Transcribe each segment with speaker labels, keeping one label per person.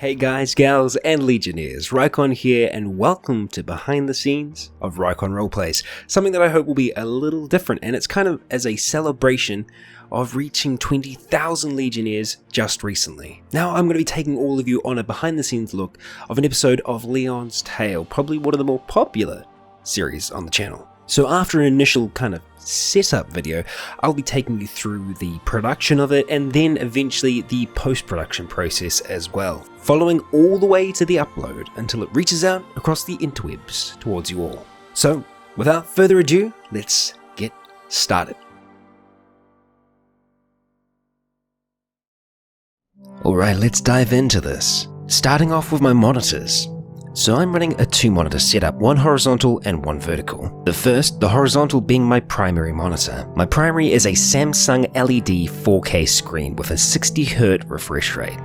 Speaker 1: Hey guys, gals, and Legionnaires, Rycon here, and welcome to behind the scenes of Rycon Roleplays, something that I hope will be a little different, and it's kind of as a celebration of reaching 20,000 Legionnaires just recently. Now I'm going to be taking all of you on a behind the scenes look of an episode of Leon's Tale, probably one of the more popular series on the channel. So after an initial kind of setup video, I'll be taking you through the production of it and then eventually the post-production process as well, following all the way to the upload until it reaches out across the interwebs towards you all. So without further ado, let's get started. Alright, let's dive into this. Starting off with my monitors. So I'm running a 2-monitor setup, one horizontal and one vertical. The horizontal being my primary monitor. My primary is a Samsung LED 4K screen with a 60Hz refresh rate.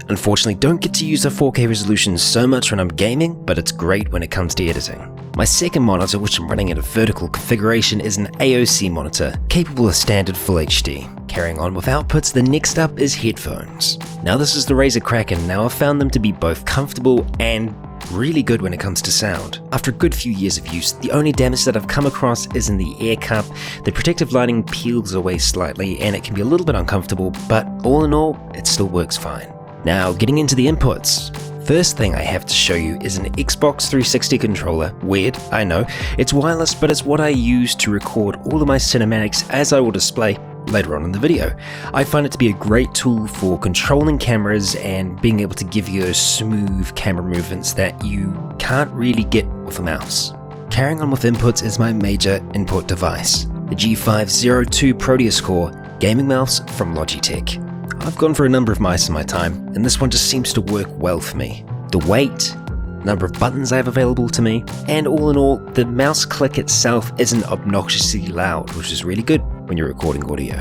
Speaker 1: Unfortunately, don't get to use a 4K resolution so much when I'm gaming, but it's great when it comes to editing. My second monitor, which I'm running in a vertical configuration, is an AOC monitor, capable of standard Full HD. Carrying on with outputs, the next up is headphones. Now this is the Razer Kraken. Now I've found them to be both comfortable and really good when it comes to sound. After a good few years of use, the only damage that I've come across is in the air cup. The protective lining peels away slightly and it can be a little bit uncomfortable, but all in all, it still works fine. Now getting into the inputs. First thing I have to show you is an Xbox 360 controller. Weird, I know. It's wireless, but it's what I use to record all of my cinematics, as I will display later on in the video. I find it to be a great tool for controlling cameras and being able to give you those smooth camera movements that you can't really get with a mouse. Carrying on with inputs is my major input device, the G502 Proteus Core gaming mouse from Logitech. I've gone for a number of mice in my time, and this one just seems to work well for me. The weight, number of buttons I have available to me, and all in all, the mouse click itself isn't obnoxiously loud, which is really good when you're recording audio.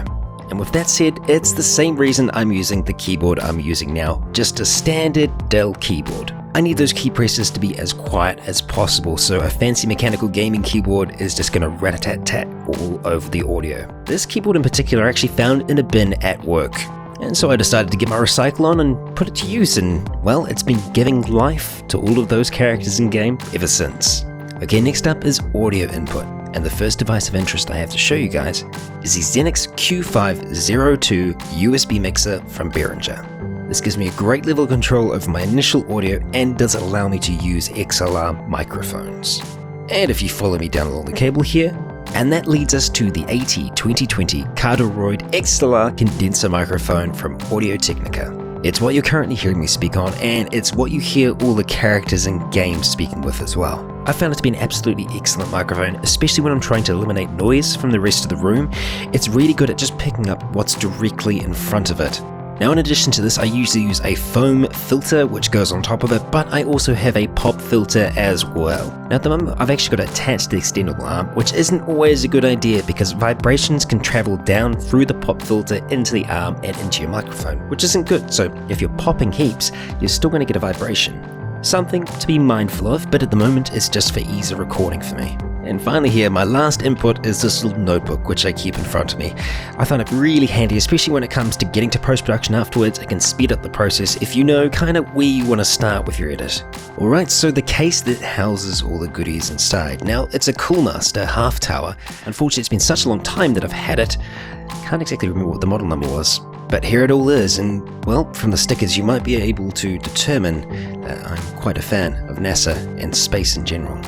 Speaker 1: And with that said, it's the same reason I'm using the keyboard I'm using now, just a standard Dell keyboard. I need those key presses to be as quiet as possible, so a fancy mechanical gaming keyboard is just gonna rat-a-tat-tat all over the audio. This keyboard in particular I actually found in a bin at work. And so I decided to get my recycle on and put it to use, and well, it's been giving life to all of those characters in game ever since. Okay, next up is audio input, and the first device of interest I have to show you guys is the Xenix Q502 USB mixer from Behringer. This gives me a great level of control over my initial audio and does allow me to use XLR microphones. And if you follow me down along the cable here, and that leads us to the AT2020 Cardioid XLR condenser microphone from Audio-Technica. It's what you're currently hearing me speak on, and it's what you hear all the characters in games speaking with as well. I found it to be an absolutely excellent microphone, especially when I'm trying to eliminate noise from the rest of the room. It's really good at just picking up what's directly in front of it. Now in addition to this, I usually use a foam filter which goes on top of it, but I also have a pop filter as well. Now at the moment I've actually got it attached to the extendable arm, which isn't always a good idea because vibrations can travel down through the pop filter into the arm and into your microphone, which isn't good. So if you're popping heaps, you're still going to get a vibration. Something to be mindful of, but at the moment it's just for ease of recording for me. And finally here, my last input is this little notebook which I keep in front of me. I find it really handy, especially when it comes to getting to post-production afterwards. It can speed up the process if you know kind of where you want to start with your edit. Alright, so the case that houses all the goodies inside. Now, it's a Coolmaster half tower. Unfortunately, it's been such a long time that I've had it. Can't exactly remember what the model number was. But here it all is, and well, from the stickers you might be able to determine that I'm quite a fan of NASA and space in general.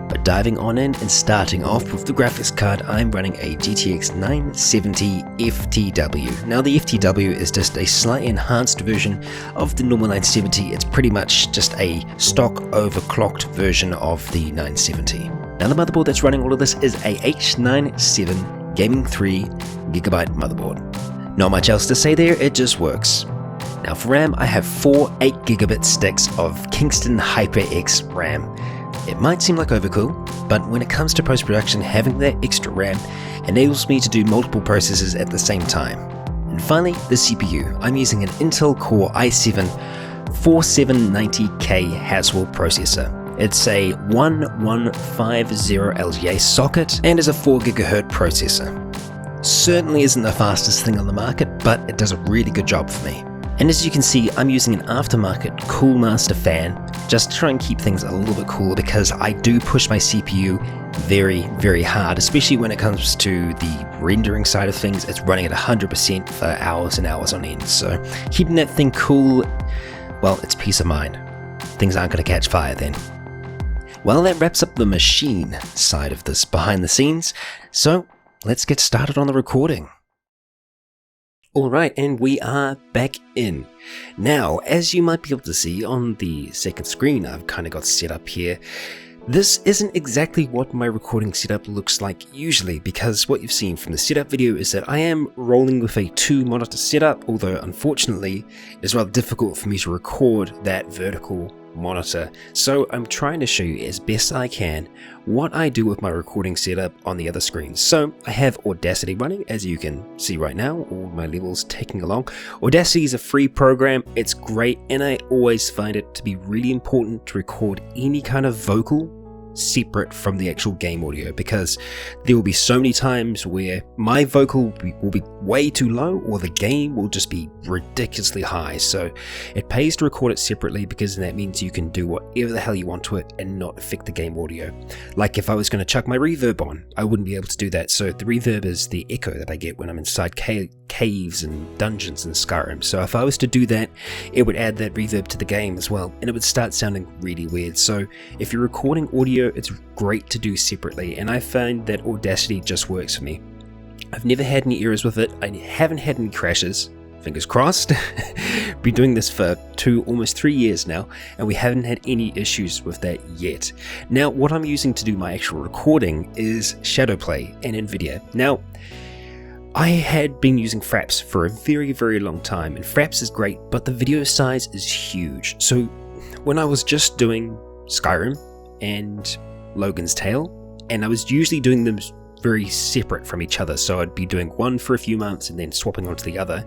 Speaker 1: But diving on in and starting off with the graphics card, I'm running a GTX 970 FTW. Now the FTW is just a slightly enhanced version of the normal 970. It's pretty much just a stock overclocked version of the 970. Now the motherboard that's running all of this is a H97 Gaming 3GB motherboard. Not much else to say there, it just works. Now for RAM, I have 4 8GB sticks of Kingston HyperX RAM. It might seem like overkill, but when it comes to post-production, having that extra RAM enables me to do multiple processes at the same time. And finally, the CPU. I'm using an Intel Core i7 4790K Haswell processor. It's a 1150 LGA socket and is a 4GHz processor. Certainly isn't the fastest thing on the market, but it does a really good job for me. And as you can see, I'm using an aftermarket Coolmaster fan just to try and keep things a little bit cooler, because I do push my CPU very, very hard, especially when it comes to the rendering side of things. It's running at 100% for hours and hours on end, so keeping that thing cool, well, it's peace of mind. Things aren't going to catch fire then. Well, that wraps up the machine side of this behind the scenes, so let's get started on the recording. Alright, and we are back in. Now, as you might be able to see on the second screen I've kind of got set up here, this isn't exactly what my recording setup looks like usually, because what you've seen from the setup video is that I am rolling with a 2-monitor setup, although unfortunately it's rather difficult for me to record that vertical monitor. So I'm trying to show you as best I can what I do with my recording setup on the other screen. So I have Audacity running, as you can see right now, all my levels taking along. Audacity is a free program, it's great, and I always find it to be really important to record any kind of vocal separate from the actual game audio, because there will be so many times where my vocal will be way too low or the game will just be ridiculously high. So it pays to record it separately, because that means you can do whatever the hell you want to it and not affect the game audio. Like if I was going to chuck my reverb on, I wouldn't be able to do that. So the reverb is the echo that I get when I'm inside caves and dungeons in Skyrim. So if I was to do that, it would add that reverb to the game as well, and it would start sounding really weird. So if you're recording audio, it's great to do separately, and I find that Audacity just works for me. I've never had any errors with it, I haven't had any crashes, fingers crossed. Been doing this for almost 3 years now, and we haven't had any issues with that yet. Now, what I'm using to do my actual recording is Shadowplay and NVIDIA. Now, I had been using Fraps for a very, very long time, and Fraps is great, but the video size is huge. So when I was just doing Skyrim and Logan's Tale, and I was usually doing them very separate from each other, so I'd be doing one for a few months and then swapping onto the other.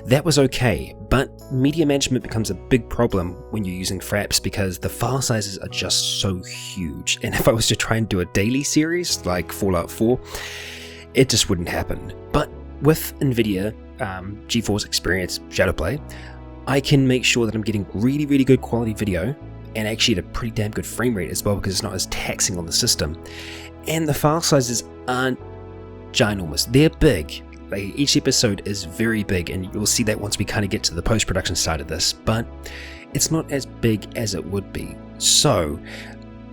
Speaker 1: That was okay, but media management becomes a big problem when you're using Fraps, because the file sizes are just so huge, and if I was to try and do a daily series like Fallout 4, it just wouldn't happen. But with NVIDIA GeForce Experience Shadowplay, I can make sure that I'm getting really, really good quality video, and actually at a pretty damn good frame rate as well, because it's not as taxing on the system. And the file sizes aren't ginormous, they're big. Like, each episode is very big, and you'll see that once we kind of get to the post-production side of this, but it's not as big as it would be. So,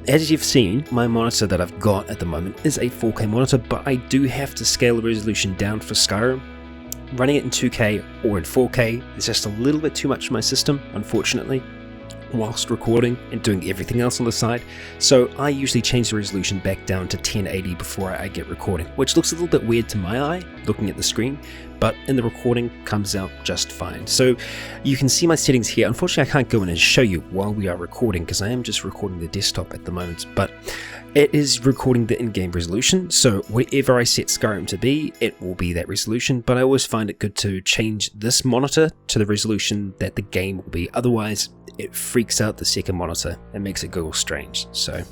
Speaker 1: as you've seen, my monitor that I've got at the moment is a 4K monitor, but I do have to scale the resolution down for Skyrim. Running it in 2K or in 4K is just a little bit too much for my system, unfortunately, whilst recording and doing everything else on the side. So I usually change the resolution back down to 1080 before I get recording, which looks a little bit weird to my eye looking at the screen, but in the recording comes out just fine. So you can see my settings here. Unfortunately, I can't go in and show you while we are recording, because I am just recording the desktop at the moment, but it is recording the in-game resolution, so whatever I set Skyrim to be, it will be that resolution, but I always find it good to change this monitor to the resolution that the game will be. Otherwise, it freaks out the second monitor and makes it go all strange, so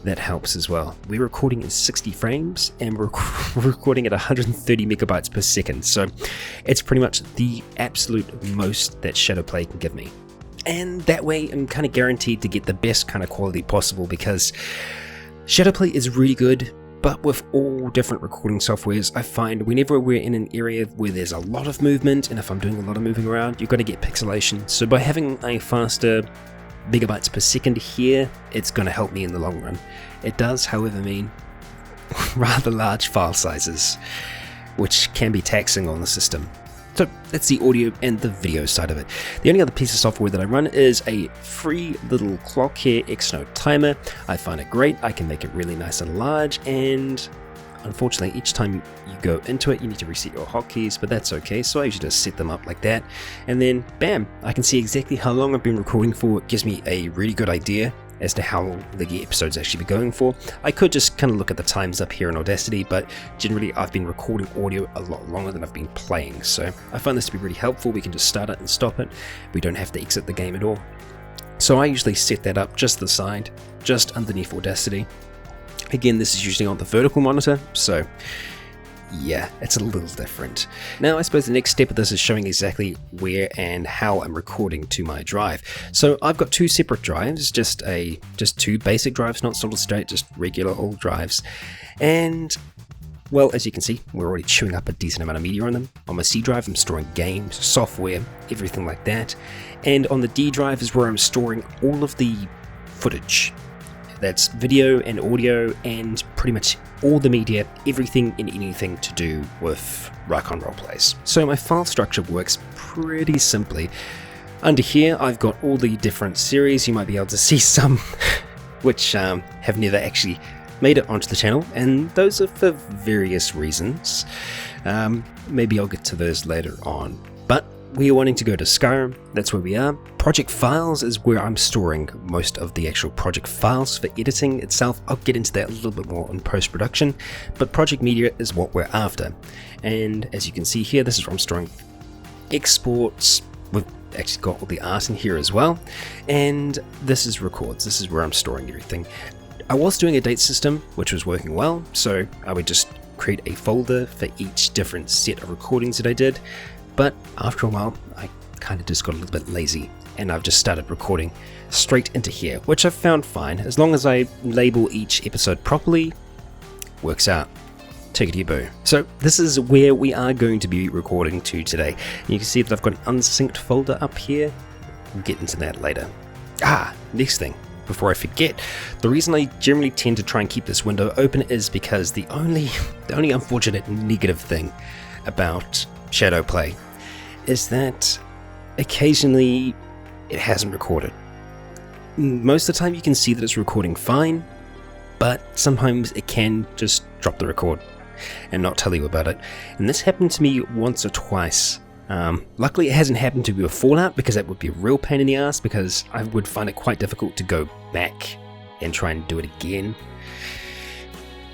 Speaker 1: that helps as well. We're recording in 60 frames, and we're recording at 130 megabytes per second, so it's pretty much the absolute most that Shadowplay can give me. And that way, I'm kind of guaranteed to get the best kind of quality possible, because Shadowplay is really good, but with all different recording softwares, I find whenever we're in an area where there's a lot of movement, and if I'm doing a lot of moving around, you've got to get pixelation. So by having a faster megabytes per second here, it's going to help me in the long run. It does, however, mean rather large file sizes, which can be taxing on the system. So that's the audio and the video side of it. The only other piece of software that I run is a free little clock here, X-Note timer. I find it great. I can make it really nice and large, and unfortunately each time you go into it you need to reset your hotkeys, but that's okay. So I usually just set them up like that, and then bam, I can see exactly how long I've been recording for. It gives me a really good idea as to how long the episodes actually be going for. I could just kind of look at the times up here in Audacity, but generally I've been recording audio a lot longer than I've been playing, so I find this to be really helpful. We can just start it and stop it. We don't have to exit the game at all. So I usually set that up just to the side, just underneath Audacity. Again, this is usually on the vertical monitor, so yeah, it's a little different. Now I suppose the next step of this is showing exactly where and how I'm recording to my drive. So I've got two separate drives, just two basic drives, not solid state, just regular old drives. And well, as you can see, we're already chewing up a decent amount of media on them. On my C drive, I'm storing games, software, everything like that. And on the D drive is where I'm storing all of the footage. That's video and audio and pretty much all the media, everything and anything to do with Rycon Roleplays. So my file structure works pretty simply. Under here, I've got all the different series. You might be able to see some which have never actually made it onto the channel, and those are for various reasons. Maybe I'll get to those later on. But we are wanting to go to Skyrim, that's where we are. Project files is where I'm storing most of the actual project files for editing itself. I'll get into that a little bit more in post-production, but project media is what we're after. And as you can see here, this is where I'm storing exports. We've actually got all the art in here as well. And this is records, this is where I'm storing everything. I was doing a date system, which was working well, so I would just create a folder for each different set of recordings that I did. But after a while, I kind of just got a little bit lazy, and I've just started recording straight into here, which I've found fine. As long as I label each episode properly, works out. Take it to your boo. So this is where we are going to be recording to today. You can see that I've got an unsynced folder up here. We'll get into that later. Next thing. Before I forget, the reason I generally tend to try and keep this window open is because the only unfortunate negative thing about Shadowplay is that occasionally it hasn't recorded. Most of the time you can see that it's recording fine, but sometimes it can just drop the record and not tell you about it. And this happened to me once or twice. Luckily it hasn't happened to me with Fallout, because that would be a real pain in the ass, because I would find it quite difficult to go back and try and do it again.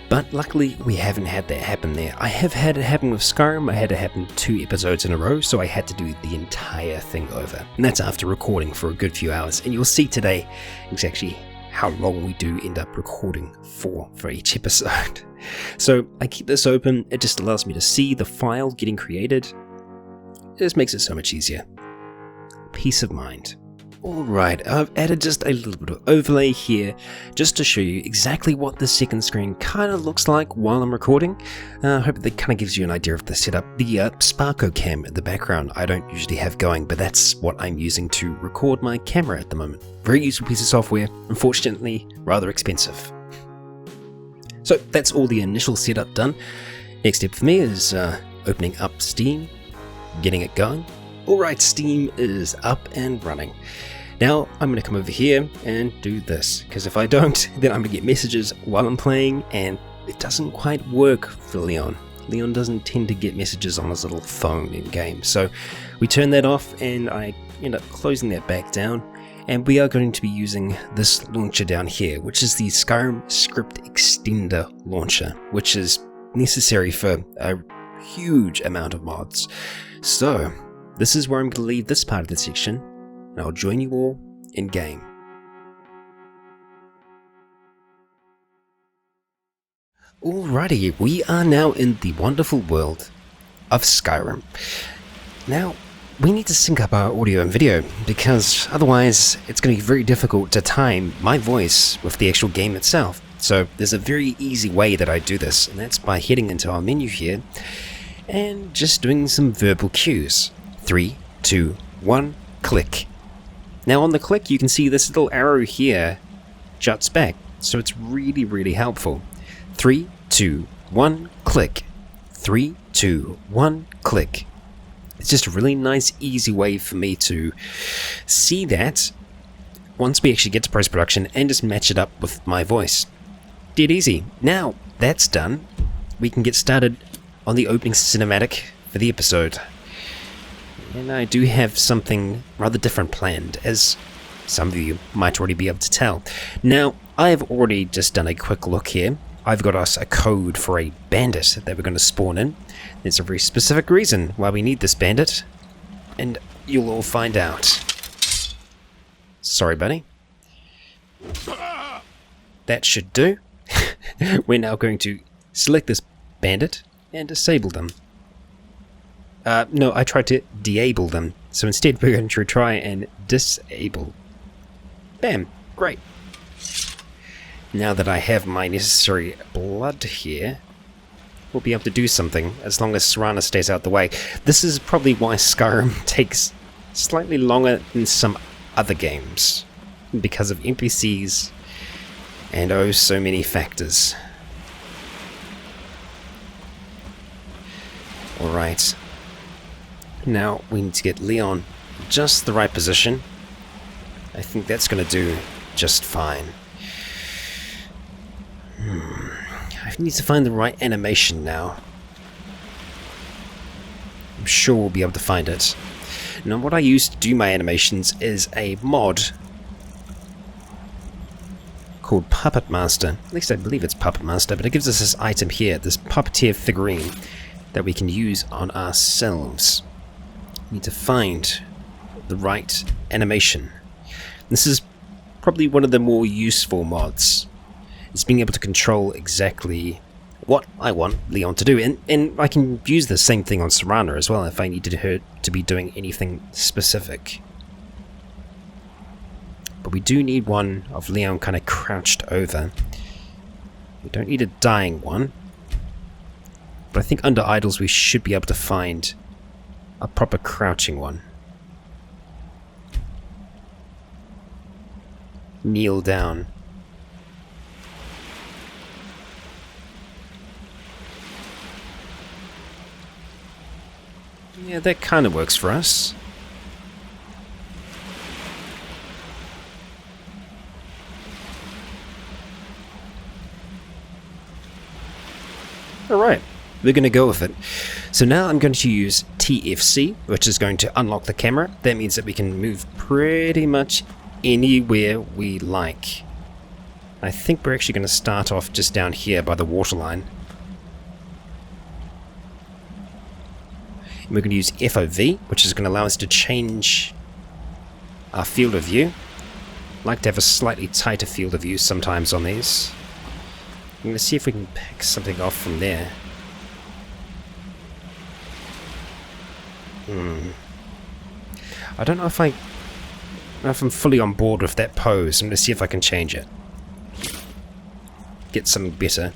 Speaker 1: But luckily we haven't had that happen there. I have had it happen with Skyrim. I had it happen 2 episodes in a row, so I had to do the entire thing over. And that's after recording for a good few hours. And you'll see today exactly how long we do end up recording for each episode. So I keep this open. It just allows me to see the file getting created. It just makes it so much easier. Peace of mind. Alright, I've added just a little bit of overlay here just to show you exactly what the second screen kind of looks like while I'm recording. I hope that kind of gives you an idea of the setup. The Sparko cam in the background I don't usually have going, but that's what I'm using to record my camera at the moment. Very useful piece of software, unfortunately rather expensive. So that's all the initial setup done. Next step for me is opening up Steam, getting it going. Alright, Steam is up and running. Now I'm going to come over here and do this, because if I don't, then I'm going to get messages while I'm playing, and it doesn't quite work for Leon. Leon doesn't tend to get messages on his little phone in game, so we turn that off and I end up closing that back down, and we are going to be using this launcher down here, which is the Skyrim Script Extender launcher, which is necessary for a huge amount of mods. So this is where I'm going to leave this part of the section, and I'll join you all in game. Alrighty, we are now in the wonderful world of Skyrim. Now, we need to sync up our audio and video, because otherwise it's going to be very difficult to time my voice with the actual game itself. So there's a very easy way that I do this, and that's by heading into our menu here and just doing some verbal cues. 3, 2, 1, click. Now on the click you can see this little arrow here juts back, so it's really, really helpful. 3, 2, 1, click. 3, 2, 1, click. It's just a really nice, easy way for me to see that once we actually get to post-production and just match it up with my voice. Dead easy. Now that's done, we can get started on the opening cinematic for the episode. And I do have something rather different planned, as some of you might already be able to tell. Now, I have already just done a quick look here. I've got us a code for a bandit that we're going to spawn in. There's a very specific reason why we need this bandit, and you'll all find out. Sorry, buddy. That should do. We're now going to select this bandit, and disable them. No, I tried to deable them. So instead we're going to try and disable. Bam! Great. Now that I have my necessary blood here, we'll be able to do something as long as Serana stays out the way. This is probably why Skyrim takes slightly longer than some other games, because of NPCs and oh so many factors. Alright, now we need to get Leon just the right position. I think that's going to do just fine. I need to find the right animation now. I'm sure we'll be able to find it. Now what I use to do my animations is a mod called Puppet Master. At least I believe it's Puppet Master, but it gives us this item here, this puppeteer figurine that we can use on ourselves. We need to find the right animation. This is probably one of the more useful mods. It's being able to control exactly what I want Leon to do. And I can use the same thing on Serana as well if I needed her to be doing anything specific. But we do need one of Leon kind of crouched over. We don't need a dying one. But I think under idols we should be able to find a proper crouching one. Kneel down. Yeah, that kind of works for us. Alright, we're going to go with it. So now I'm going to use TFC, which is going to unlock the camera. That means that we can move pretty much anywhere we like. I think we're actually going to start off just down here by the waterline. We're going to use FOV, which is going to allow us to change our field of view. I like to have a slightly tighter field of view sometimes on these. I'm going to see if we can pick something off from there. I don't know if I'm fully on board with that pose. I'm going to see if I can change it. Get something better.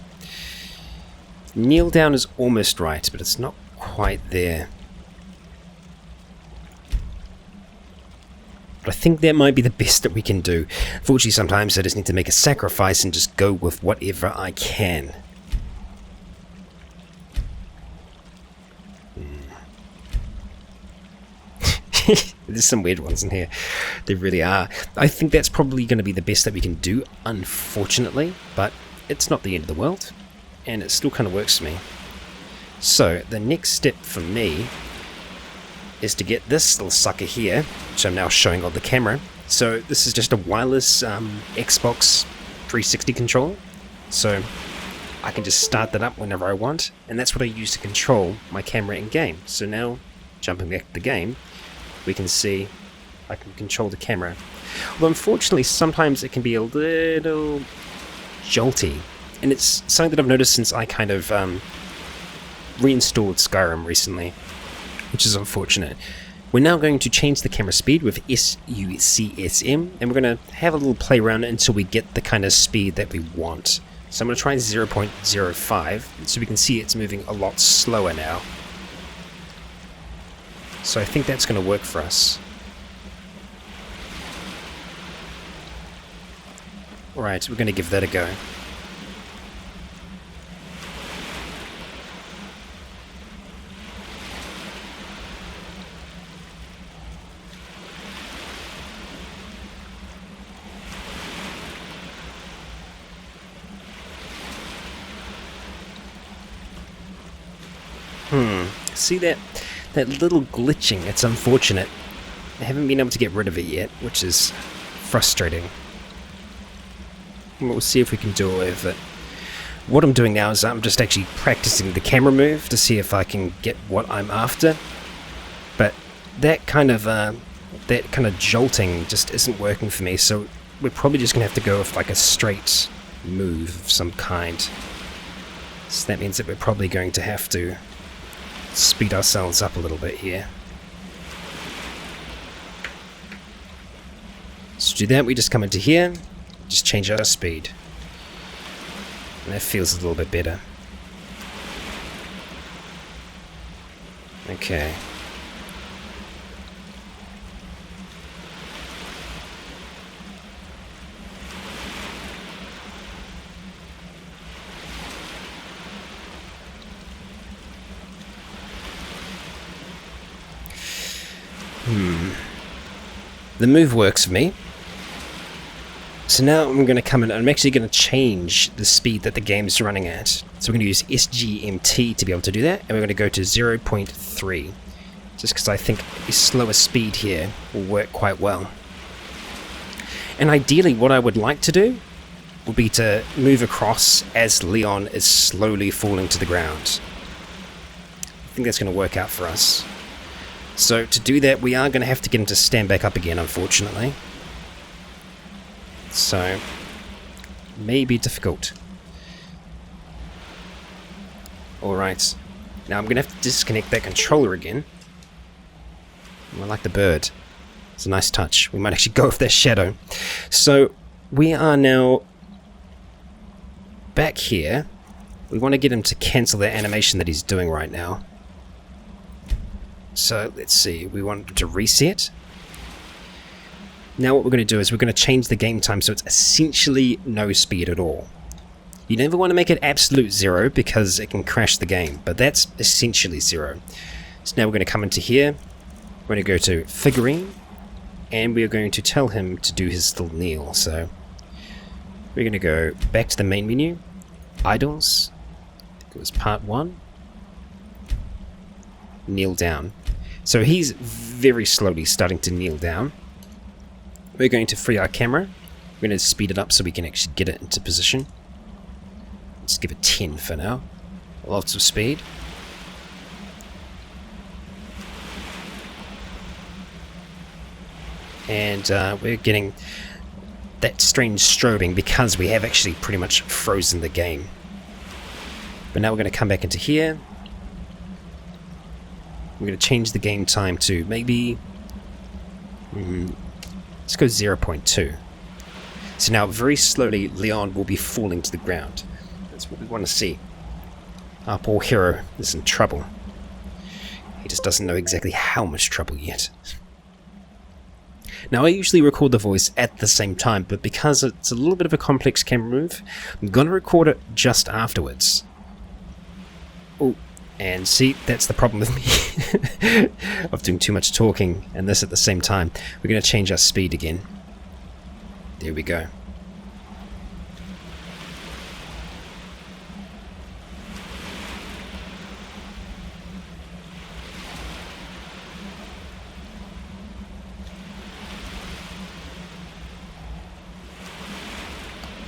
Speaker 1: Kneel down is almost right, but it's not quite there. But I think that might be the best that we can do. Fortunately, sometimes I just need to make a sacrifice and just go with whatever I can. There's some weird ones in here. There really are. I think that's probably going to be the best that we can do, unfortunately. But it's not the end of the world. And it still kind of works for me. So, the next step for me is to get this little sucker here, which I'm now showing on the camera. So this is just a wireless Xbox 360 controller. So I can just start that up whenever I want, and that's what I use to control my camera in game. So now, jumping back to the game, we can see I can control the camera. Although unfortunately sometimes it can be a little jolty, and it's something that I've noticed since I kind of reinstalled Skyrim recently, which is unfortunate. We're now going to change the camera speed with SUCSM, and we're going to have a little play around until we get the kind of speed that we want. So I'm going to try 0.05, so we can see it's moving a lot slower now. So I think that's going to work for us. Alright, we're going to give that a go. See that little glitching? It's unfortunate. I haven't been able to get rid of it yet, which is frustrating. We'll see if we can do away with it. What I'm doing now is I'm just actually practicing the camera move to see if I can get what I'm after. But that kind of jolting just isn't working for me, so we're probably just gonna have to go with like a straight move of some kind. So that means that we're probably going to have to speed ourselves up a little bit here. So to do that, we just come into here, just change our speed. And that feels a little bit better. Okay. The move works for me. So now I'm going to come in and I'm actually going to change the speed that the game's running at. So we're going to use SGMT to be able to do that, and we're going to go to 0.3. Just because I think a slower speed here will work quite well. And ideally what I would like to do would be to move across as Leon is slowly falling to the ground. I think that's going to work out for us. So to do that, we are going to have to get him to stand back up again, unfortunately. So, may be difficult. Alright, now I'm going to have to disconnect that controller again. I like the bird. It's a nice touch. We might actually go with that shadow. So, we are now back here. We want to get him to cancel that animation that he's doing right now. So let's see, we want to reset. Now what we're going to do is we're going to change the game time so it's essentially no speed at all. You never want to make it absolute 0 because it can crash the game, but that's essentially 0. So now we're going to come into here, we're going to go to figurine, and we are going to tell him to do his little kneel. So we're going to go back to the main menu, idols, I think it was part 1, kneel down. So he's very slowly starting to kneel down. We're going to free our camera. We're going to speed it up so we can actually get it into position. Let's give it 10 for now. Lots of speed. And we're getting that strange strobing because we have actually pretty much frozen the game. But now we're going to come back into here. We're going to change the game time to maybe, let's go 0.2. So now very slowly Leon will be falling to the ground. That's what we want to see. Our poor hero is in trouble. He just doesn't know exactly how much trouble yet. Now I usually record the voice at the same time, but because it's a little bit of a complex camera move, I'm going to record it just afterwards. Oh. And see, that's the problem with me of doing too much talking and this at the same time. We're going to change our speed again. There we go.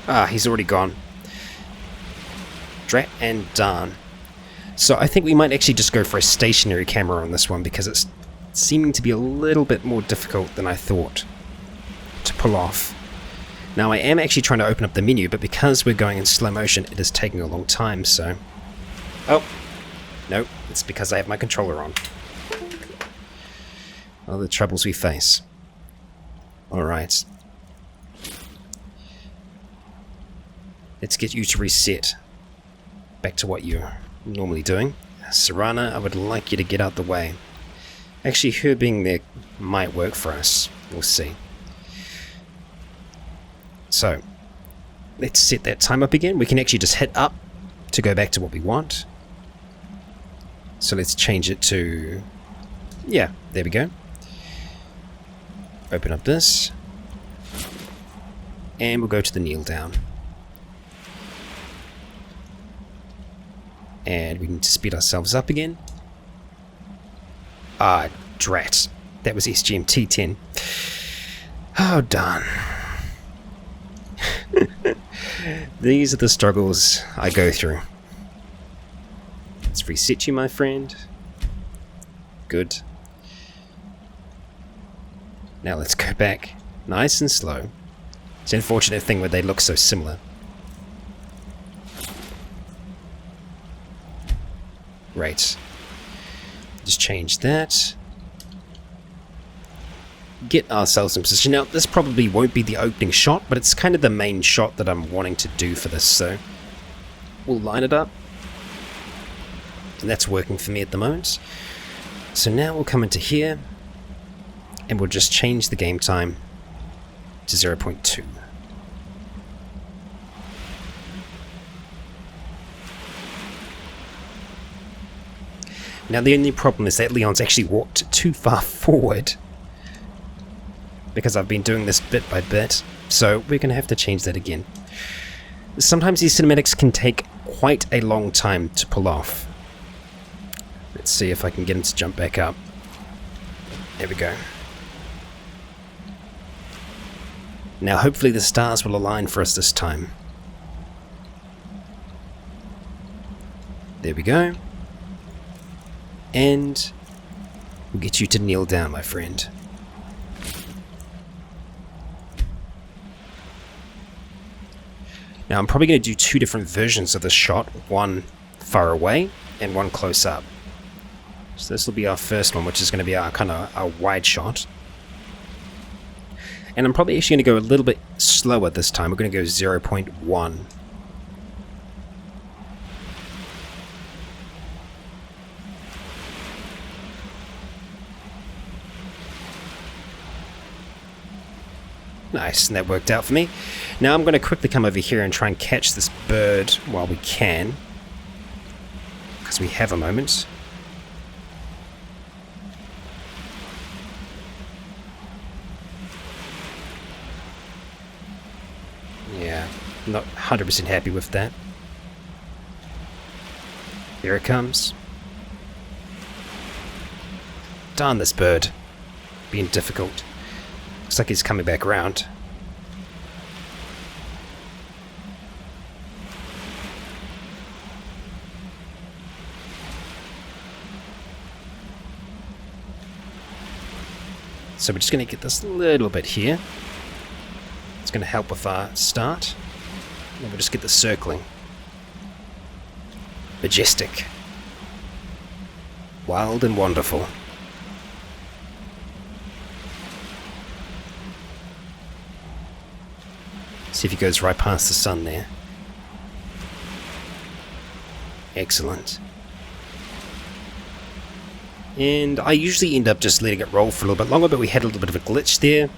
Speaker 1: Ah, he's already gone. Drat and darn. So I think we might actually just go for a stationary camera on this one because it's seeming to be a little bit more difficult than I thought to pull off. Now I am actually trying to open up the menu, but because we're going in slow motion, it is taking a long time, so... Oh, no, it's because I have my controller on. All the troubles we face. Alright. Let's get you to reset. Back to what you're normally doing. Serana, I would like you to get out the way. Actually, her being there might work for us. We'll see. So, let's set that time up again. We can actually just hit up to go back to what we want. So let's change it to... Yeah, there we go. Open up this. And we'll go to the kneel down. And we need to speed ourselves up again. Ah, drat. That was SGMT 10. Oh, darn. These are the struggles I go through. Let's reset you, my friend. Good. Now let's go back. Nice and slow. It's an unfortunate thing where they look so similar. Great. Just change that. Get ourselves in position. Now, this probably won't be the opening shot, but it's kind of the main shot that I'm wanting to do for this, so we'll line it up. And that's working for me at the moment. So now we'll come into here, and we'll just change the game time to 0.2. Now the only problem is that Leon's actually walked too far forward, because I've been doing this bit by bit, so we're going to have to change that again. Sometimes these cinematics can take quite a long time to pull off. Let's see if I can get him to jump back up. There we go. Now hopefully the stars will align for us this time. There we go. And we'll get you to kneel down, my friend. Now I'm probably going to do two different versions of this shot, one far away and one close up. So this will be our first one, which is going to be our kind of our wide shot. And I'm probably actually going to go a little bit slower this time. We're going to go 0.1. Nice, and that worked out for me. Now I'm going to quickly come over here and try and catch this bird while we can, because we have a moment. Yeah, not 100% happy with that. Here it comes. Darn this bird. Being difficult. Looks like he's coming back around. So we're just going to get this little bit here. It's going to help with our start. And we'll just get the circling. Majestic. Wild and wonderful. See if he goes right past the sun there. Excellent. And I usually end up just letting it roll for a little bit longer, but we had a little bit of a glitch there.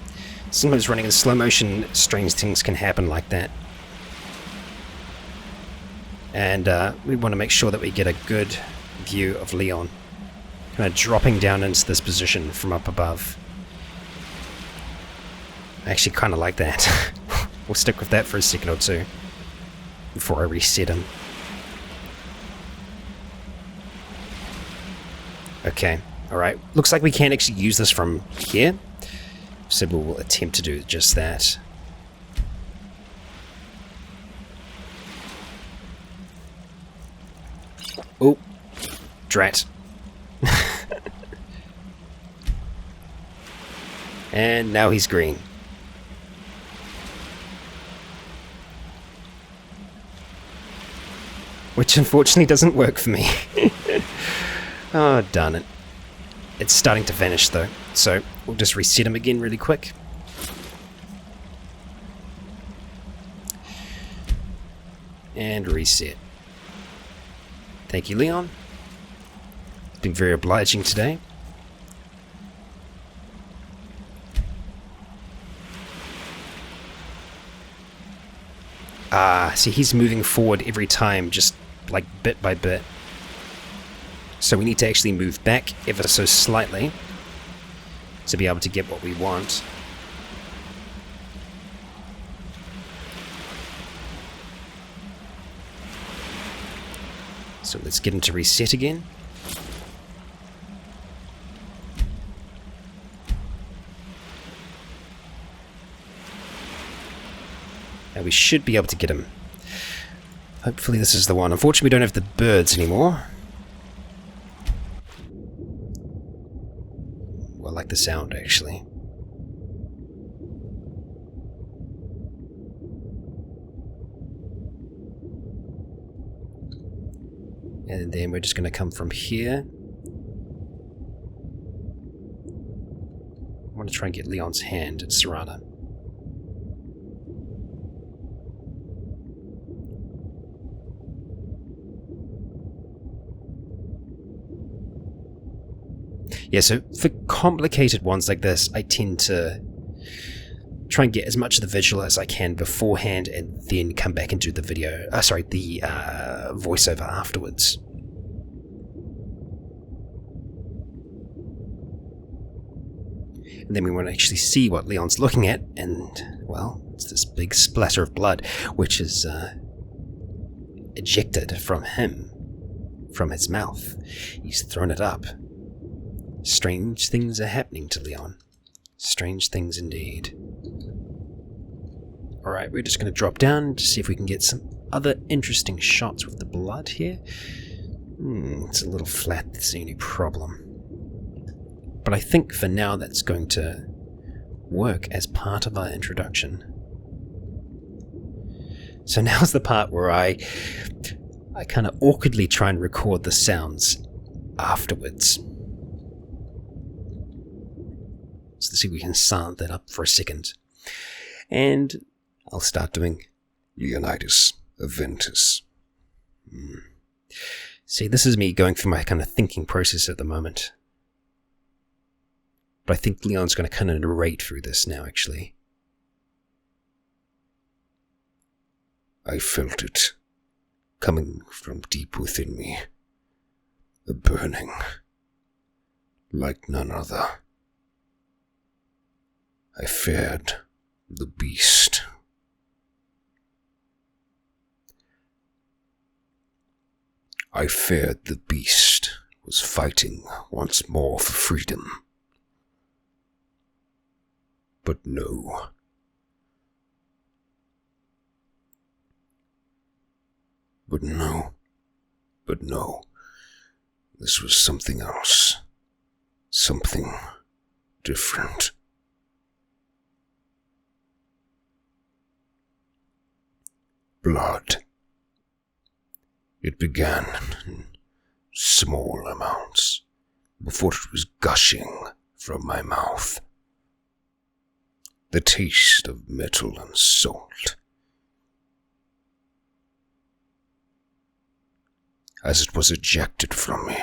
Speaker 1: Sometimes running in slow motion, strange things can happen like that. And we want to make sure that we get a good view of Leon, kind of dropping down into this position from up above. I actually kind of like that. We'll stick with that for a second or two before I reset him. Okay, alright. Looks like we can actually use this from here, so we'll attempt to do just that. Oh, drat. And now he's green. Which unfortunately doesn't work for me. Oh, darn it. It's starting to vanish though, so we'll just reset him again really quick. And reset. Thank you, Leon. Been very obliging today. See, he's moving forward every time, just like bit by bit. So we need to actually move back ever so slightly to be able to get what we want. So let's get him to reset again. And we should be able to get him. Hopefully this is the one. Unfortunately, we don't have the birds anymore. Well, I like the sound, actually. And then we're just going to come from here. I want to try and get Leon's hand at Serana. Yeah, so for complicated ones like this, I tend to try and get as much of the visual as I can beforehand and then come back and do the video, the voiceover afterwards. And then we want to actually see what Leon's looking at, and, well, it's this big splatter of blood, which is ejected from him, from his mouth. He's thrown it up. Strange things are happening to Leon. Strange things indeed. Alright, we're just going to drop down to see if we can get some other interesting shots with the blood here. It's a little flat, that's the only problem. But I think for now that's going to work as part of our introduction. So now's the part where I kind of awkwardly try and record the sounds afterwards. So let's see if we can sound that up for a second. And I'll start doing Leonidas Aventus. See, this is me going through my kind of thinking process at the moment. But I think Leon's going to kind of narrate through this now, actually. I felt it coming from deep within me. A burning like none other. I feared the beast. I feared the beast was fighting once more for freedom. But no. But no. This was something else. Something different. Blood. It began in small amounts before it was gushing from my mouth. The taste of metal and salt. As it was ejected from me.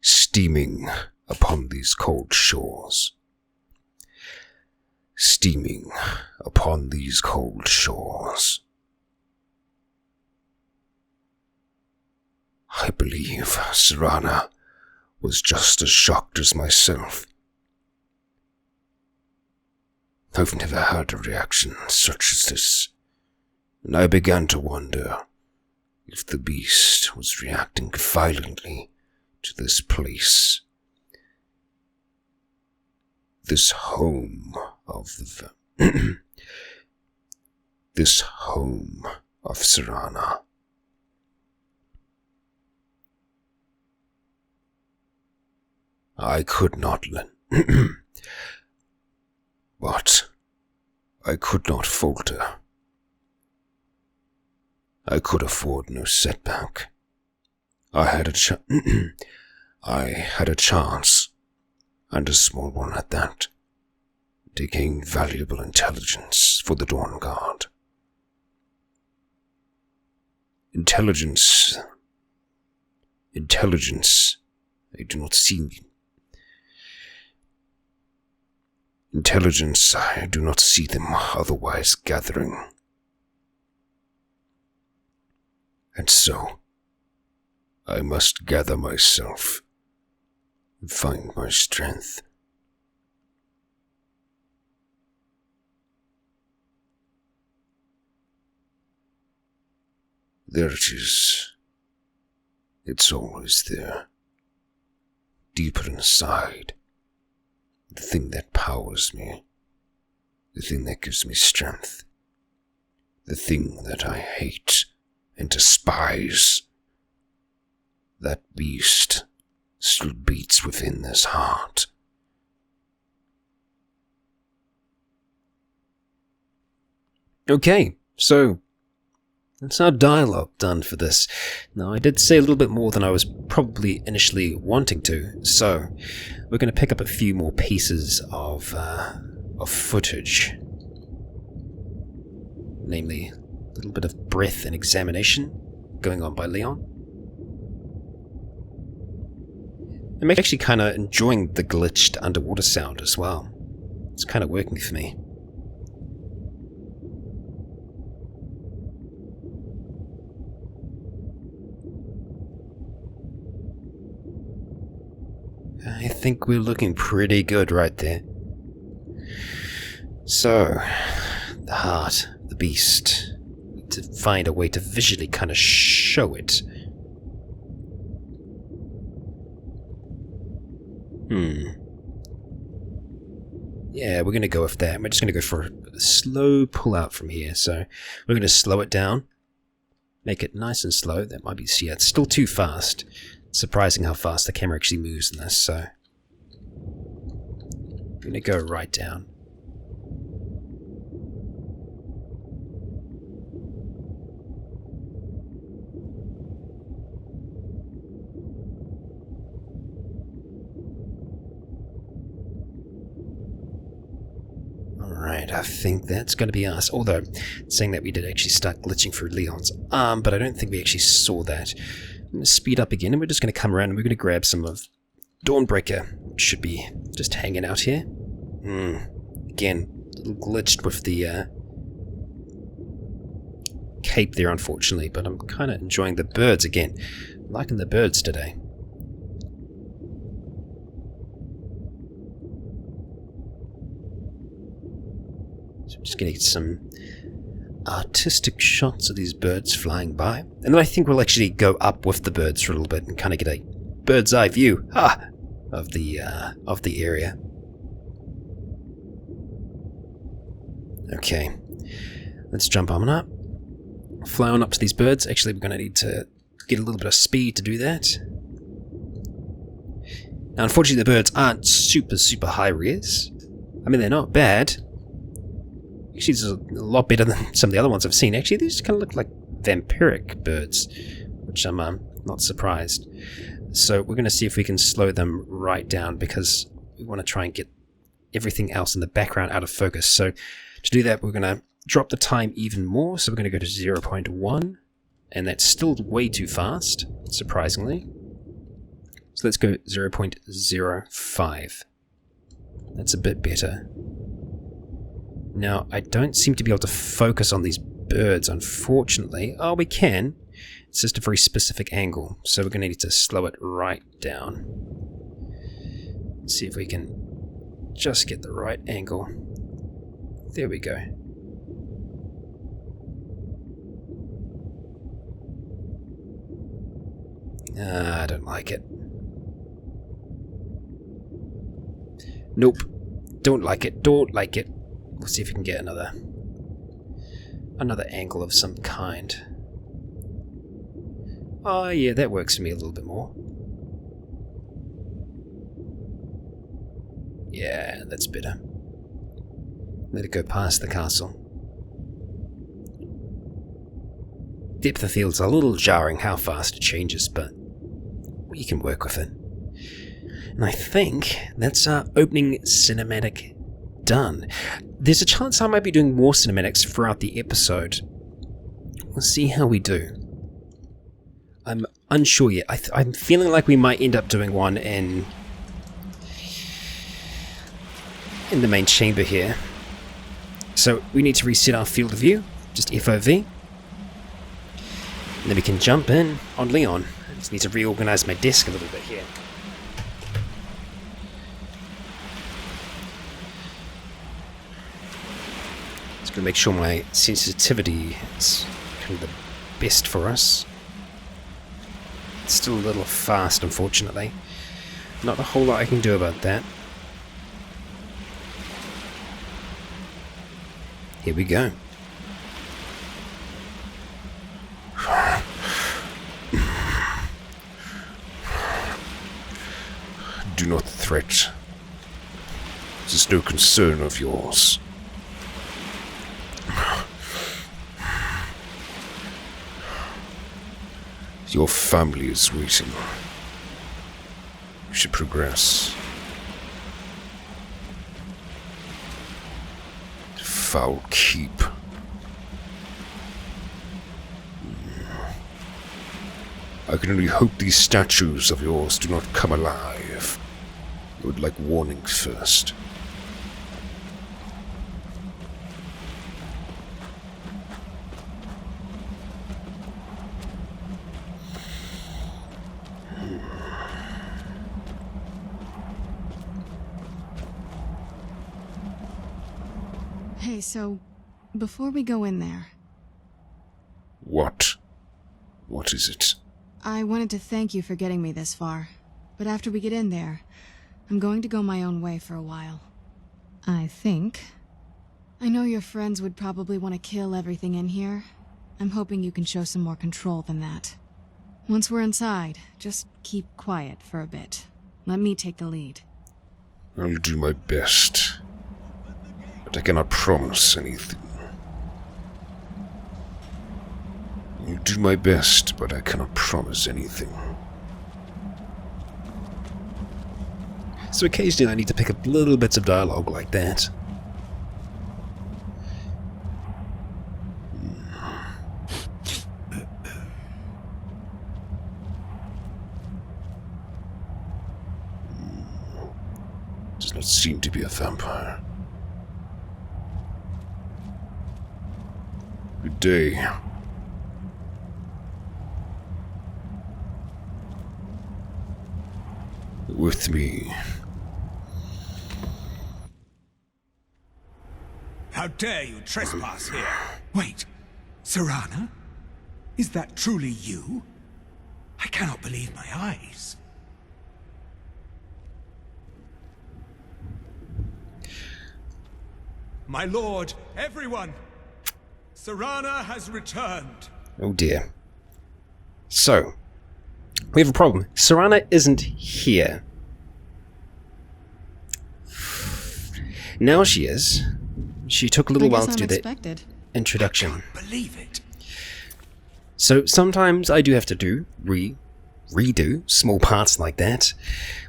Speaker 1: Steaming upon these cold shores. Steaming upon these cold shores. I believe Serana was just as shocked as myself. I've never had a reaction such as this, and I began to wonder if the beast was reacting violently to this place. This home of this home of Serana. I could not but I could not falter. I could afford no setback. I had a chance, and a small one at that, to gain valuable intelligence for the Dawn Guard. Intelligence, I do not see. Intelligence, I do not see them otherwise gathering. And so, I must gather myself and find my strength. There it is. It's always there. Deeper inside. The thing that powers me. The thing that gives me strength. The thing that I hate and despise. That beast still beats within this heart. Okay, So, that's our dialogue done for this. Now, I did say a little bit more than I was probably initially wanting to, so we're going to pick up a few more pieces of footage. Namely, a little bit of breath and examination going on by Leon. I'm actually kind of enjoying the glitched underwater sound as well. It's kind of working for me. I think we're looking pretty good right there. So, the heart, the beast. Need to find a way to visually kind of show it. Yeah, we're going to go with that. We're just going to go for a slow pull out from here. So, we're going to slow it down. Make it nice and slow. That might be, yeah, it's still too fast. It's surprising how fast the camera actually moves in this, so I'm going to go right down. Alright, I think that's going to be us. Although, saying that we did actually start glitching through Leon's arm, but I don't think we actually saw that. I'm going to speed up again, and we're just going to come around and we're going to grab some of Dawnbreaker, which should be just hanging out here. Again, a little glitched with the cape there, unfortunately, but I'm kind of enjoying the birds again. I'm liking the birds today. So I'm just going to get some artistic shots of these birds flying by, and then I think we'll actually go up with the birds for a little bit and kind of get a bird's eye view of the area. Okay, let's jump on up, fly on up to these birds. Actually, we're going to need to get a little bit of speed to do that. Now, unfortunately, the birds aren't super high res. I mean, they're not bad. Actually, it's a lot better than some of the other ones I've seen. Actually, these kind of look like vampiric birds, which I'm not surprised. So we're going to see if we can slow them right down, because we want to try and get everything else in the background out of focus. So to do that, we're going to drop the time even more. So we're going to go to 0.1, and that's still way too fast, surprisingly. So let's go 0.05. That's a bit better. Now, I don't seem to be able to focus on these birds, unfortunately. Oh, we can. It's just a very specific angle, so we're going to need to slow it right down. Let's see if we can just get the right angle. There we go. I don't like it. Nope. Don't like it. Don't like it. We'll see if we can get another angle of some kind. Oh yeah, that works for me a little bit more. Yeah, that's better. Let it go past the castle. Depth of field's a little jarring how fast it changes, but we can work with it. And I think that's our opening cinematic done. There's a chance I might be doing more cinematics throughout the episode. We'll see how we do. I'm unsure yet. I'm feeling like we might end up doing one in the main chamber here. So we need to reset our field of view, just FOV. And then we can jump in on Leon. I just need to reorganize my desk a little bit here. To make sure my sensitivity is kind of the best for us. It's still a little fast, unfortunately. Not a whole lot I can do about that. Here we go. Do not threat. This is no concern of yours.
Speaker 2: Your family is waiting. We should progress. Foul keep. I can only hope these statues of yours do not come alive. I would like warning first.
Speaker 3: Hey, so, before we go in there...
Speaker 2: What? What is it?
Speaker 3: I wanted to thank you for getting me this far, but after we get in there, I'm going to go my own way for a while. I think. I know your friends would probably want to kill everything in here. I'm hoping you can show some more control than that. Once we're inside, just keep quiet for a bit. Let me take the lead.
Speaker 2: I'll do my best, but I cannot promise anything. I'll do my best, but I cannot promise anything.
Speaker 1: So occasionally I need to pick up little bits of dialogue like that.
Speaker 2: Does not seem to be a vampire. Good day. With me.
Speaker 4: How dare you trespass here? Wait, Serana? Is that truly you? I cannot believe my eyes. My lord, everyone! Serana has returned.
Speaker 1: Oh dear. So, we have a problem. Serana isn't here. Now she is. She took a little while to do the introduction.
Speaker 4: I can't believe it.
Speaker 1: So sometimes I do have to redo small parts like that,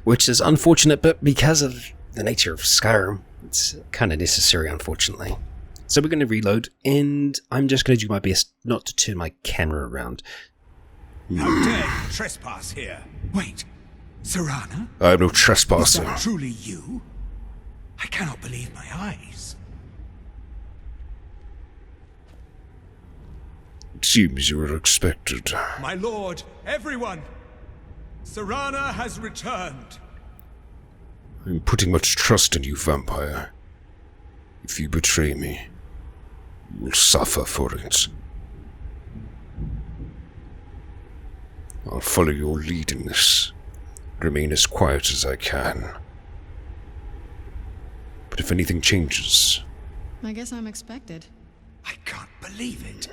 Speaker 1: which is unfortunate, but because of the nature of Skyrim, it's kind of necessary, unfortunately. So we're going to reload, and I'm just going to do my best not to turn my camera around.
Speaker 4: How dare you trespass here? Wait, Serana?
Speaker 2: I am no trespasser.
Speaker 4: Is that truly you? I cannot believe my eyes.
Speaker 2: It seems you were expected.
Speaker 4: My lord, everyone! Serana has returned.
Speaker 2: I'm putting much trust in you, vampire. If you betray me, you will suffer for it. I'll follow your lead in this. Remain as quiet as I can. But if anything changes...
Speaker 3: I guess I'm expected.
Speaker 4: I can't believe it.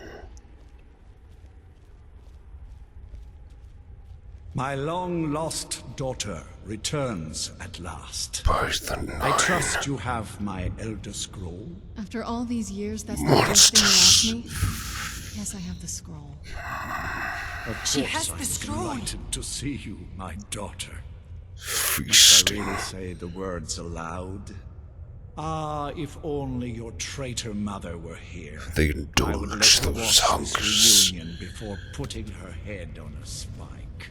Speaker 4: My long-lost daughter returns at last.
Speaker 2: By the night.
Speaker 4: I trust you have my Elder Scroll.
Speaker 3: After all these years, that's the first thing you asked me? Yes, I have the scroll.
Speaker 4: She has the scroll. I'm delighted to see you, my daughter.
Speaker 2: Feasting.
Speaker 4: I really say the words aloud. Ah, if only your traitor mother were here.
Speaker 2: They
Speaker 4: I would let
Speaker 2: indulge
Speaker 4: her
Speaker 2: those
Speaker 4: watch this
Speaker 2: hungers.
Speaker 4: reunion before putting her head on a spike.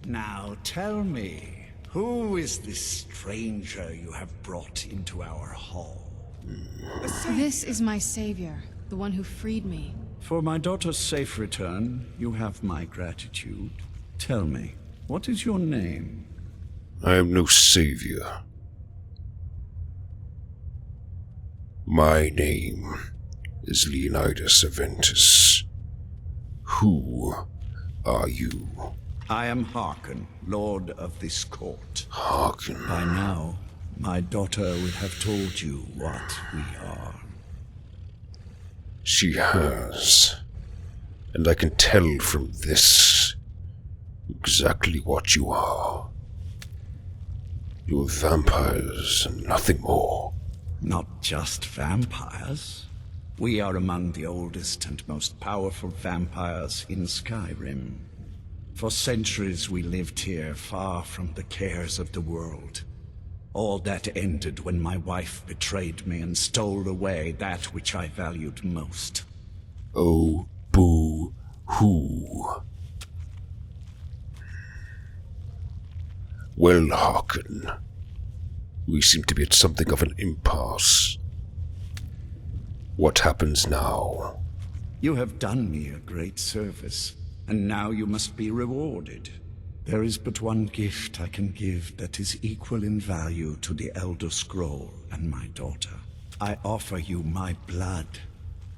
Speaker 4: Now tell me, who is this stranger you have brought into our hall?
Speaker 3: This is my savior, the one who freed me.
Speaker 4: For my daughter's safe return, you have my gratitude. Tell me, what is your name?
Speaker 2: I am no savior. My name is Leonidas Aventus. Who are you?
Speaker 4: I am Harkon, Lord of this court.
Speaker 2: Harkon.
Speaker 4: By now, my daughter would have told you what we are.
Speaker 2: She has. And I can tell from this exactly what you are. You're vampires and nothing more.
Speaker 4: Not just vampires. We are among the oldest and most powerful vampires in Skyrim.
Speaker 5: For centuries we lived here, far from the cares of the world. All that ended when my wife betrayed me and stole away that which I valued most.
Speaker 2: Oh, boo-hoo. Well, Harkin, we seem to be at something of an impasse. What happens now?
Speaker 5: You have done me a great service, and now you must be rewarded. There is but one gift I can give that is equal in value to the Elder Scroll and my daughter. I offer you my blood.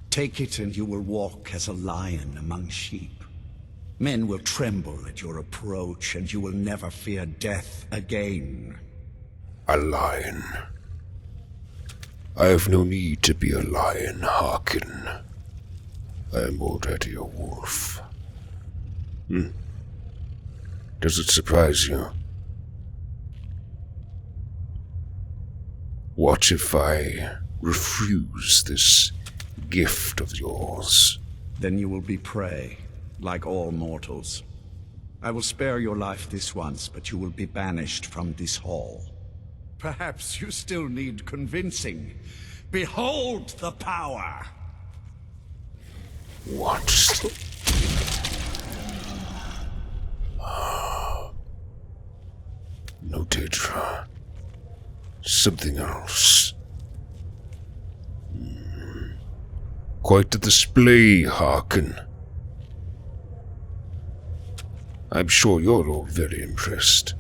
Speaker 5: Take it and you will walk as a lion among sheep. Men will tremble at your approach, and you will never fear death again.
Speaker 2: A lion. I have no need to be a lion, Harkin. I am already a wolf. Does it surprise you? What if I refuse this gift of yours?
Speaker 5: Then you will be prey, like all mortals. I will spare your life this once, but you will be banished from this hall. Perhaps you still need convincing. Behold the power!
Speaker 2: What? No, Daedra. Something else. Quite a display, Harkin. I'm sure you're all very impressed.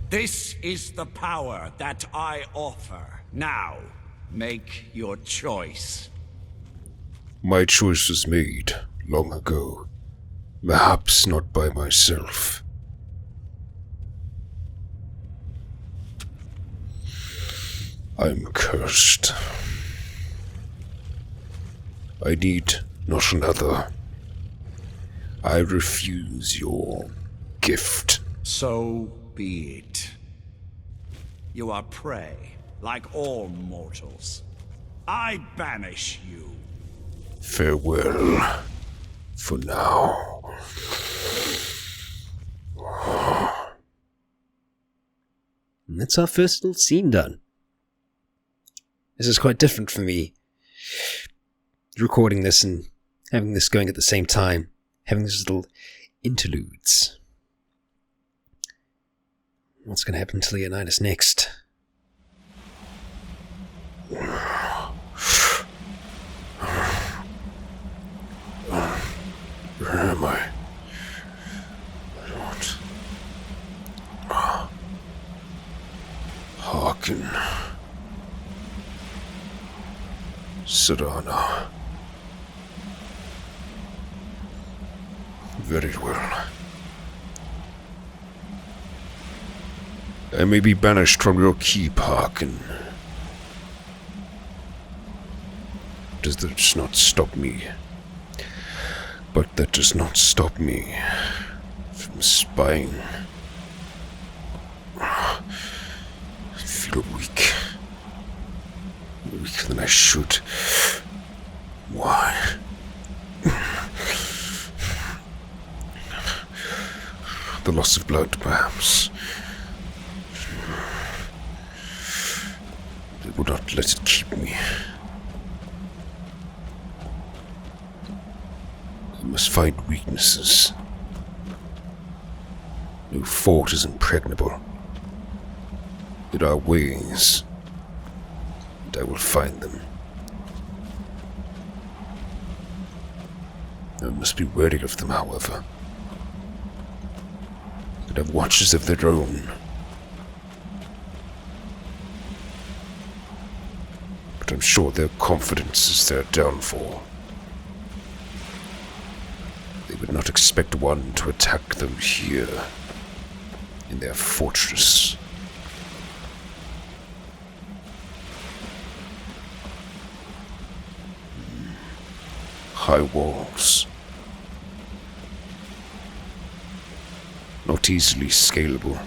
Speaker 5: This is the power that I offer. Now, make your choice.
Speaker 2: My choice was made long ago. Perhaps not by myself. I'm cursed. I need not another. I refuse your gift.
Speaker 5: So be it. You are prey, like all mortals. I banish you.
Speaker 2: Farewell. For now.
Speaker 1: And that's our first little scene done. This is quite different for me. Recording this and having this going at the same time. Having these little interludes. What's going to happen to Leonidas next?
Speaker 2: Where am I? What? Harkin. Serana. Very well. I may be banished from your keep, Harkin. Does that not stop me? But that does not stop me from spying. I feel weak. Weaker than I should. Why? The loss of blood, perhaps. They would not let it keep me. I must find weaknesses. No fort is impregnable. There are ways, and I will find them. I must be wary of them, however. They have watches of their own. But I'm sure their confidence is their downfall. They would not expect one to attack them here, in their fortress. High walls. Not easily scalable.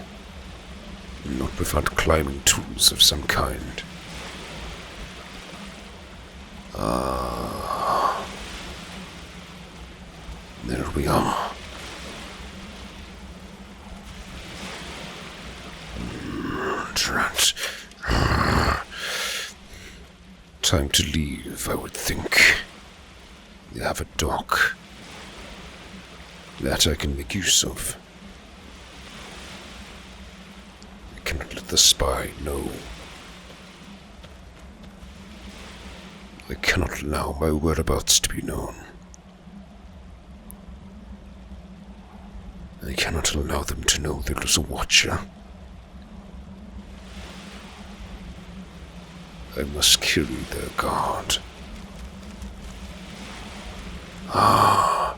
Speaker 2: Not without climbing tools of some kind. There we are. Drat. Time to leave, I would think. They have a dock. That I can make use of. I cannot let the spy know. I cannot allow my whereabouts to be known. I cannot allow them to know there is a watcher. I must kill their guard. Ah.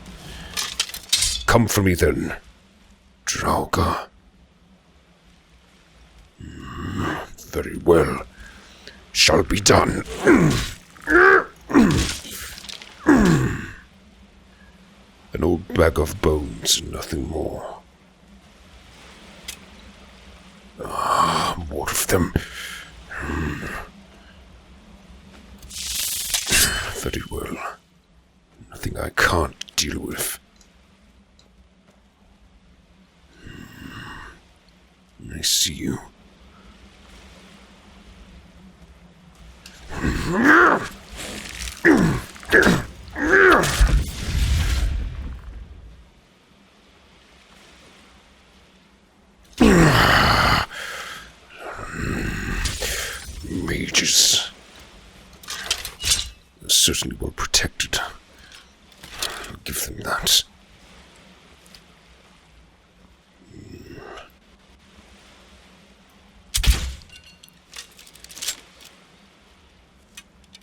Speaker 2: Come for me then, Draugr. Very well. Shall be done. An old bag of bones and nothing more. Ah, more of them. Very well. Nothing I can't deal with. I see you. Mages. They're certainly well protected. I'll give them that.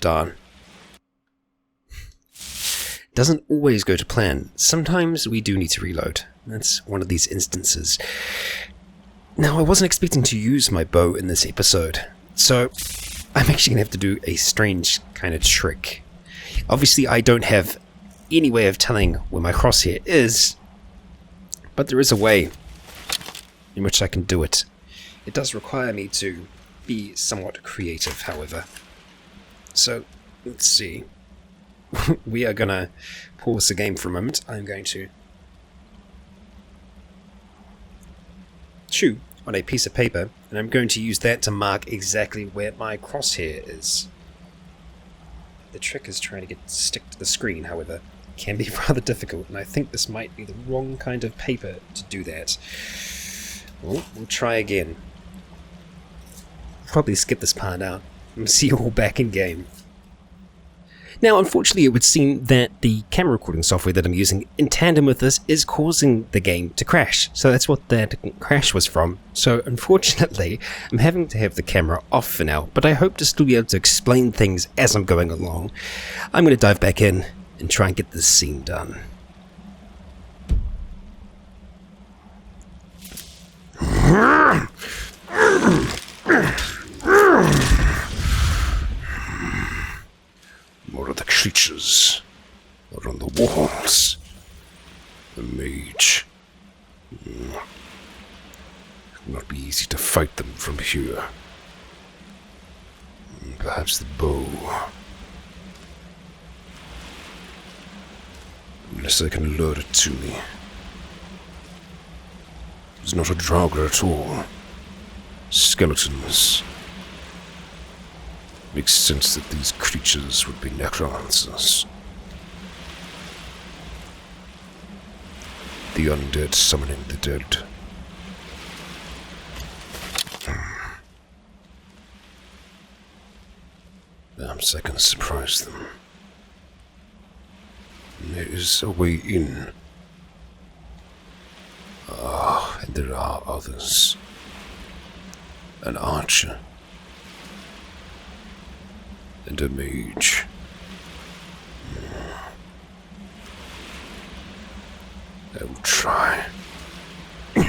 Speaker 1: Darn. Doesn't always go to plan. Sometimes we do need to reload. That's one of these instances. Now, I wasn't expecting to use my bow in this episode, so I'm actually going to have to do a strange kind of trick. Obviously, I don't have any way of telling where my crosshair is, but there is a way in which I can do it. It does require me to be somewhat creative, however. So, let's see. We are going to pause the game for a moment. I'm going to chew on a piece of paper, and I'm going to use that to mark exactly where my crosshair is. The trick is trying to stick to the screen, however. It can be rather difficult, and I think this might be the wrong kind of paper to do that. Well, we'll try again. Probably skip this part out and see you all back in game. Now, unfortunately, it would seem that the camera recording software that I'm using in tandem with this is causing the game to crash. So that's what that crash was from. So unfortunately, I'm having to have the camera off for now, but I hope to still be able to explain things as I'm going along. I'm going to dive back in and try and get this scene done.
Speaker 2: More of the creatures are on the walls. The mage. It will not be easy to fight them from here. Perhaps the bow. Unless I can lure it to me. It's not a Draugr at all. Skeletons. Makes sense that these creatures would be necromancers. The undead summoning the dead. Perhaps I can surprise them. There is a way in. And there are others. An archer. And a mage. I will try. Not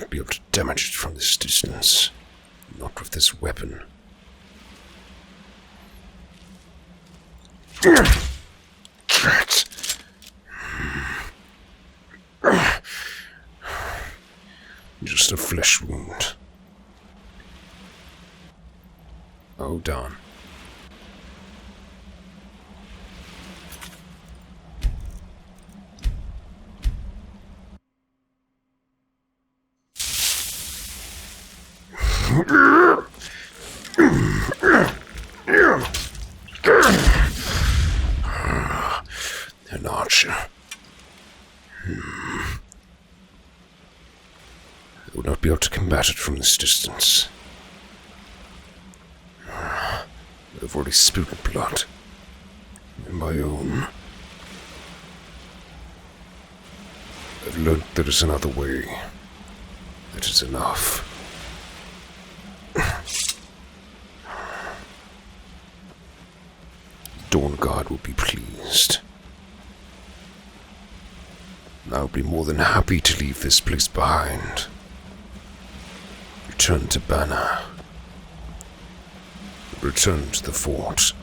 Speaker 2: be able to damage it from this distance. Not with this weapon. Drat. Just a flesh wound. Oh, darn. An archer. I would not be able to combat it from this distance. I've already spilled blood. And my own. I've learned there is another way. That is enough. Dawnguard will be pleased. I'll be more than happy to leave this place behind. Return to Banner. Return to the fort.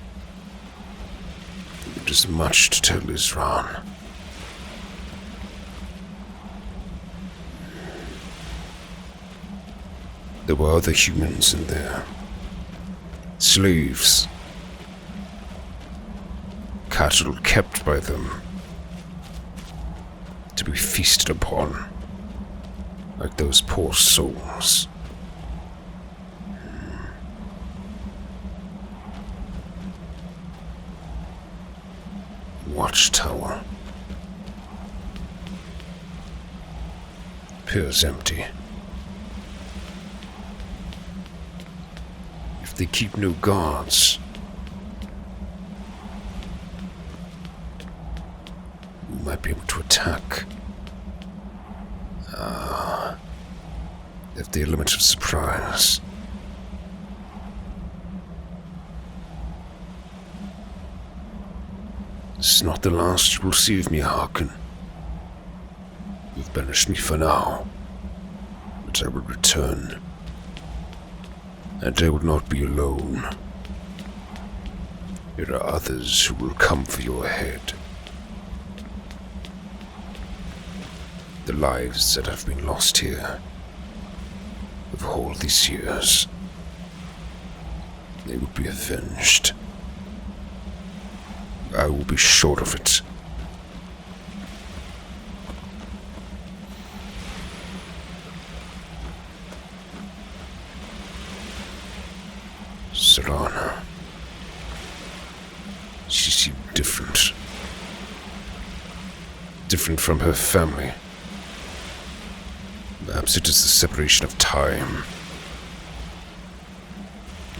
Speaker 2: It is much to tell Isran. There were other humans in there. Slaves. Cattle kept by them. To be feasted upon. Like those poor souls. Watchtower. Appears empty. If they keep no guards, we might be able to attack. If the element of surprise. This is not the last you will see of me, Harkin. You've banished me for now, but I will return. And I will not be alone. There are others who will come for your head. The lives that have been lost here, of all these years, they will be avenged. I will be sure of it. Serana. She seemed different. Different from her family. Perhaps it is the separation of time.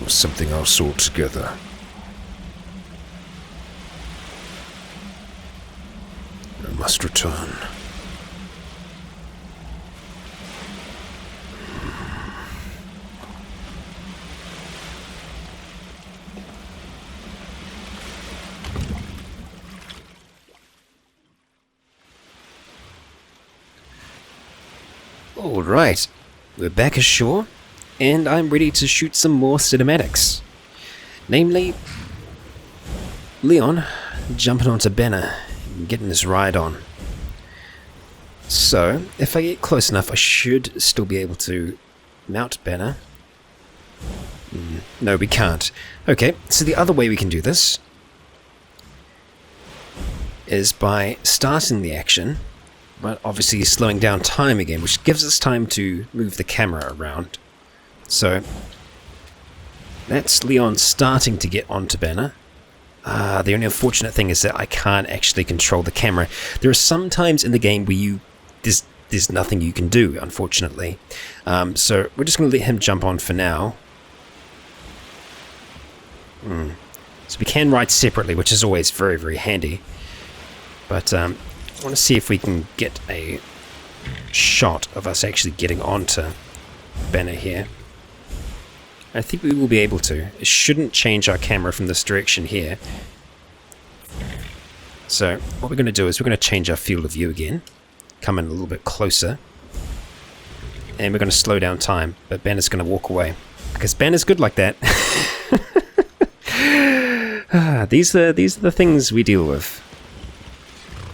Speaker 2: Or something else altogether. I must return.
Speaker 1: Alright, we're back ashore, and I'm ready to shoot some more cinematics. Namely, Leon jumping onto Banner and getting this ride on. So, if I get close enough, I should still be able to mount Banner. No, we can't. Okay, so the other way we can do this is by starting the action, but obviously slowing down time again, which gives us time to move the camera around. So, that's Leon starting to get onto Banner. The only unfortunate thing is that I can't actually control the camera. There are some times in the game where there's nothing you can do, unfortunately. So we're just going to let him jump on for now. So we can ride separately, which is always very, very handy. But I want to see if we can get a shot of us actually getting onto Banner here. I think we will be able to. It shouldn't change our camera from this direction here. So what we're going to do is we're going to change our field of view again. Come in a little bit closer. And we're going to slow down time. But Banner's going to walk away. Because Banner's good like that. These are the things we deal with.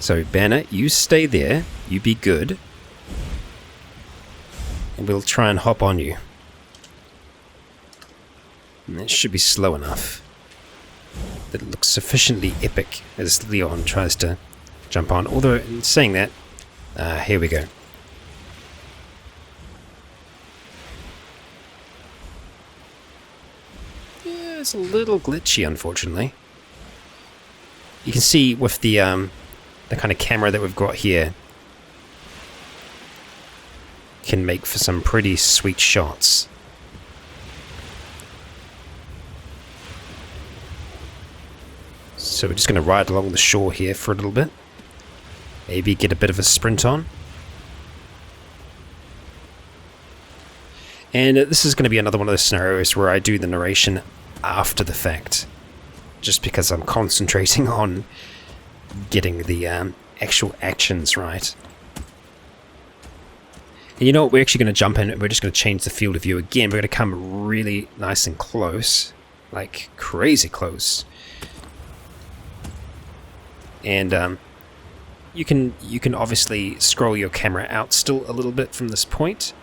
Speaker 1: So Banner, you stay there. You be good. And we'll try and hop on you. And that should be slow enough that it looks sufficiently epic as Leon tries to jump on. Although, in saying that, here we go. is a little glitchy, unfortunately. You can see with the kind of camera that we've got here, can make for some pretty sweet shots. So we're just going to ride along the shore here for a little bit. Maybe get a bit of a sprint on. And this is going to be another one of those scenarios where I do the narration after the fact. Just because I'm concentrating on getting the actual actions right. And you know what, we're actually going to jump in and we're just going to change the field of view again. We're going to come really nice and close. Like crazy close. And you can obviously scroll your camera out still a little bit from this point.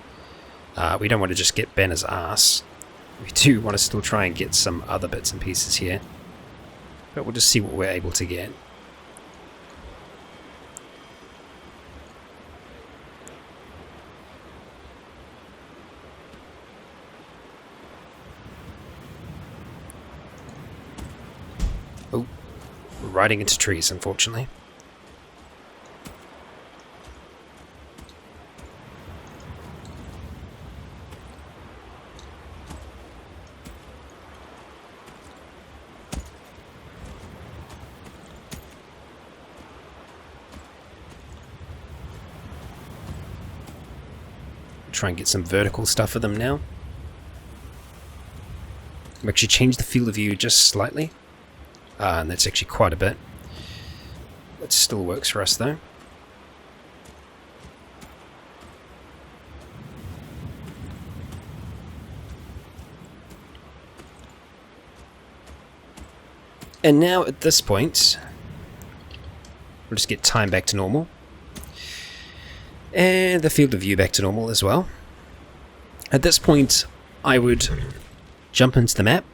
Speaker 1: We don't want to just get Banner's ass. We do want to still try and get some other bits and pieces here. But we'll just see what we're able to get. Oh, we're riding into trees, unfortunately. Try and get some vertical stuff for them now. I've actually changed the field of view just slightly. And that's actually quite a bit. It still works for us though. And now at this point, we'll just get time back to normal. And the field of view back to normal as well. At this point, I would jump into the map.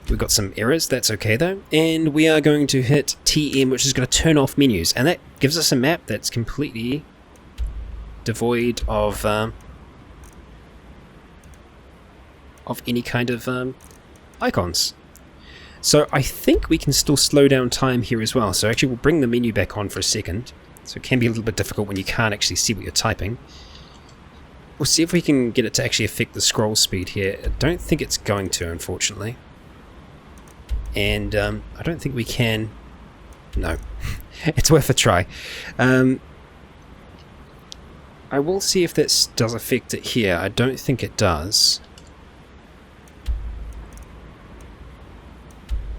Speaker 1: We've got some errors, that's okay though. And we are going to hit TM, which is going to turn off menus. And that gives us a map that's completely devoid of any kind of icons. So I think we can still slow down time here as well. So actually we'll bring the menu back on for a second. So it can be a little bit difficult when you can't actually see what you're typing. We'll see if we can get it to actually affect the scroll speed here. I don't think it's going to, unfortunately. And I don't think we can... No. It's worth a try. I will see if that does affect it here. I don't think it does.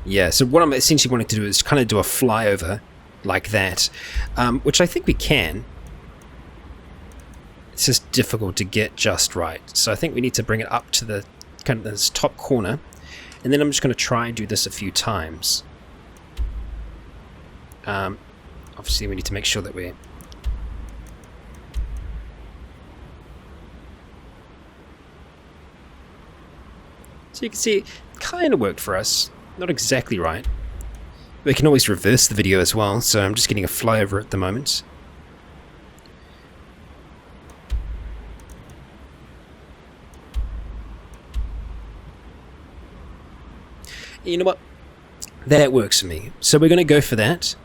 Speaker 1: Yeah, so what I'm essentially wanting to do is kind of do a flyover like that, which I think we can. It's just difficult to get just right. So I think we need to bring it up to the kind of this top corner, and then I'm just going to try and do this a few times. Obviously we need to make sure that we're... So you can see it kind of worked for us. Not exactly right. We can always reverse the video as well, so I'm just getting a flyover at the moment. You know what? That works for me. So we're going to go for that.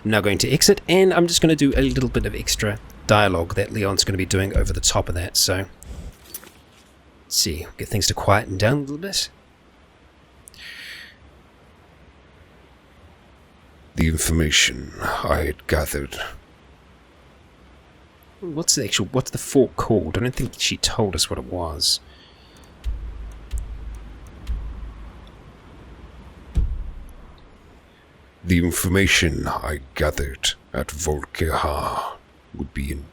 Speaker 1: I'm now going to exit, and I'm just going to do a little bit of extra dialogue that Leon's going to be doing over the top of that. So let's see, get things to quieten down a little bit.
Speaker 2: The information I had gathered.
Speaker 1: What's the fork called? I don't think she told us what it was.
Speaker 2: The information I gathered at Wallk would be in...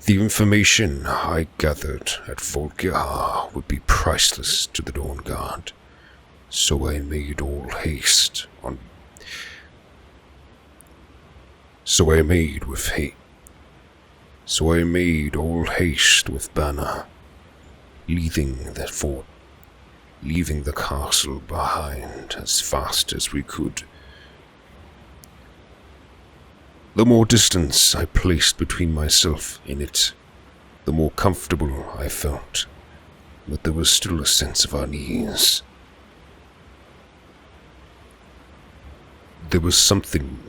Speaker 2: The information I gathered at Wallk would be priceless to the Dawn Guard. So I made all haste on... So I made all haste with Banner, leaving the fort, leaving the castle behind as fast as we could. The more distance I placed between myself and it, the more comfortable I felt. but there was still a sense of unease. There was something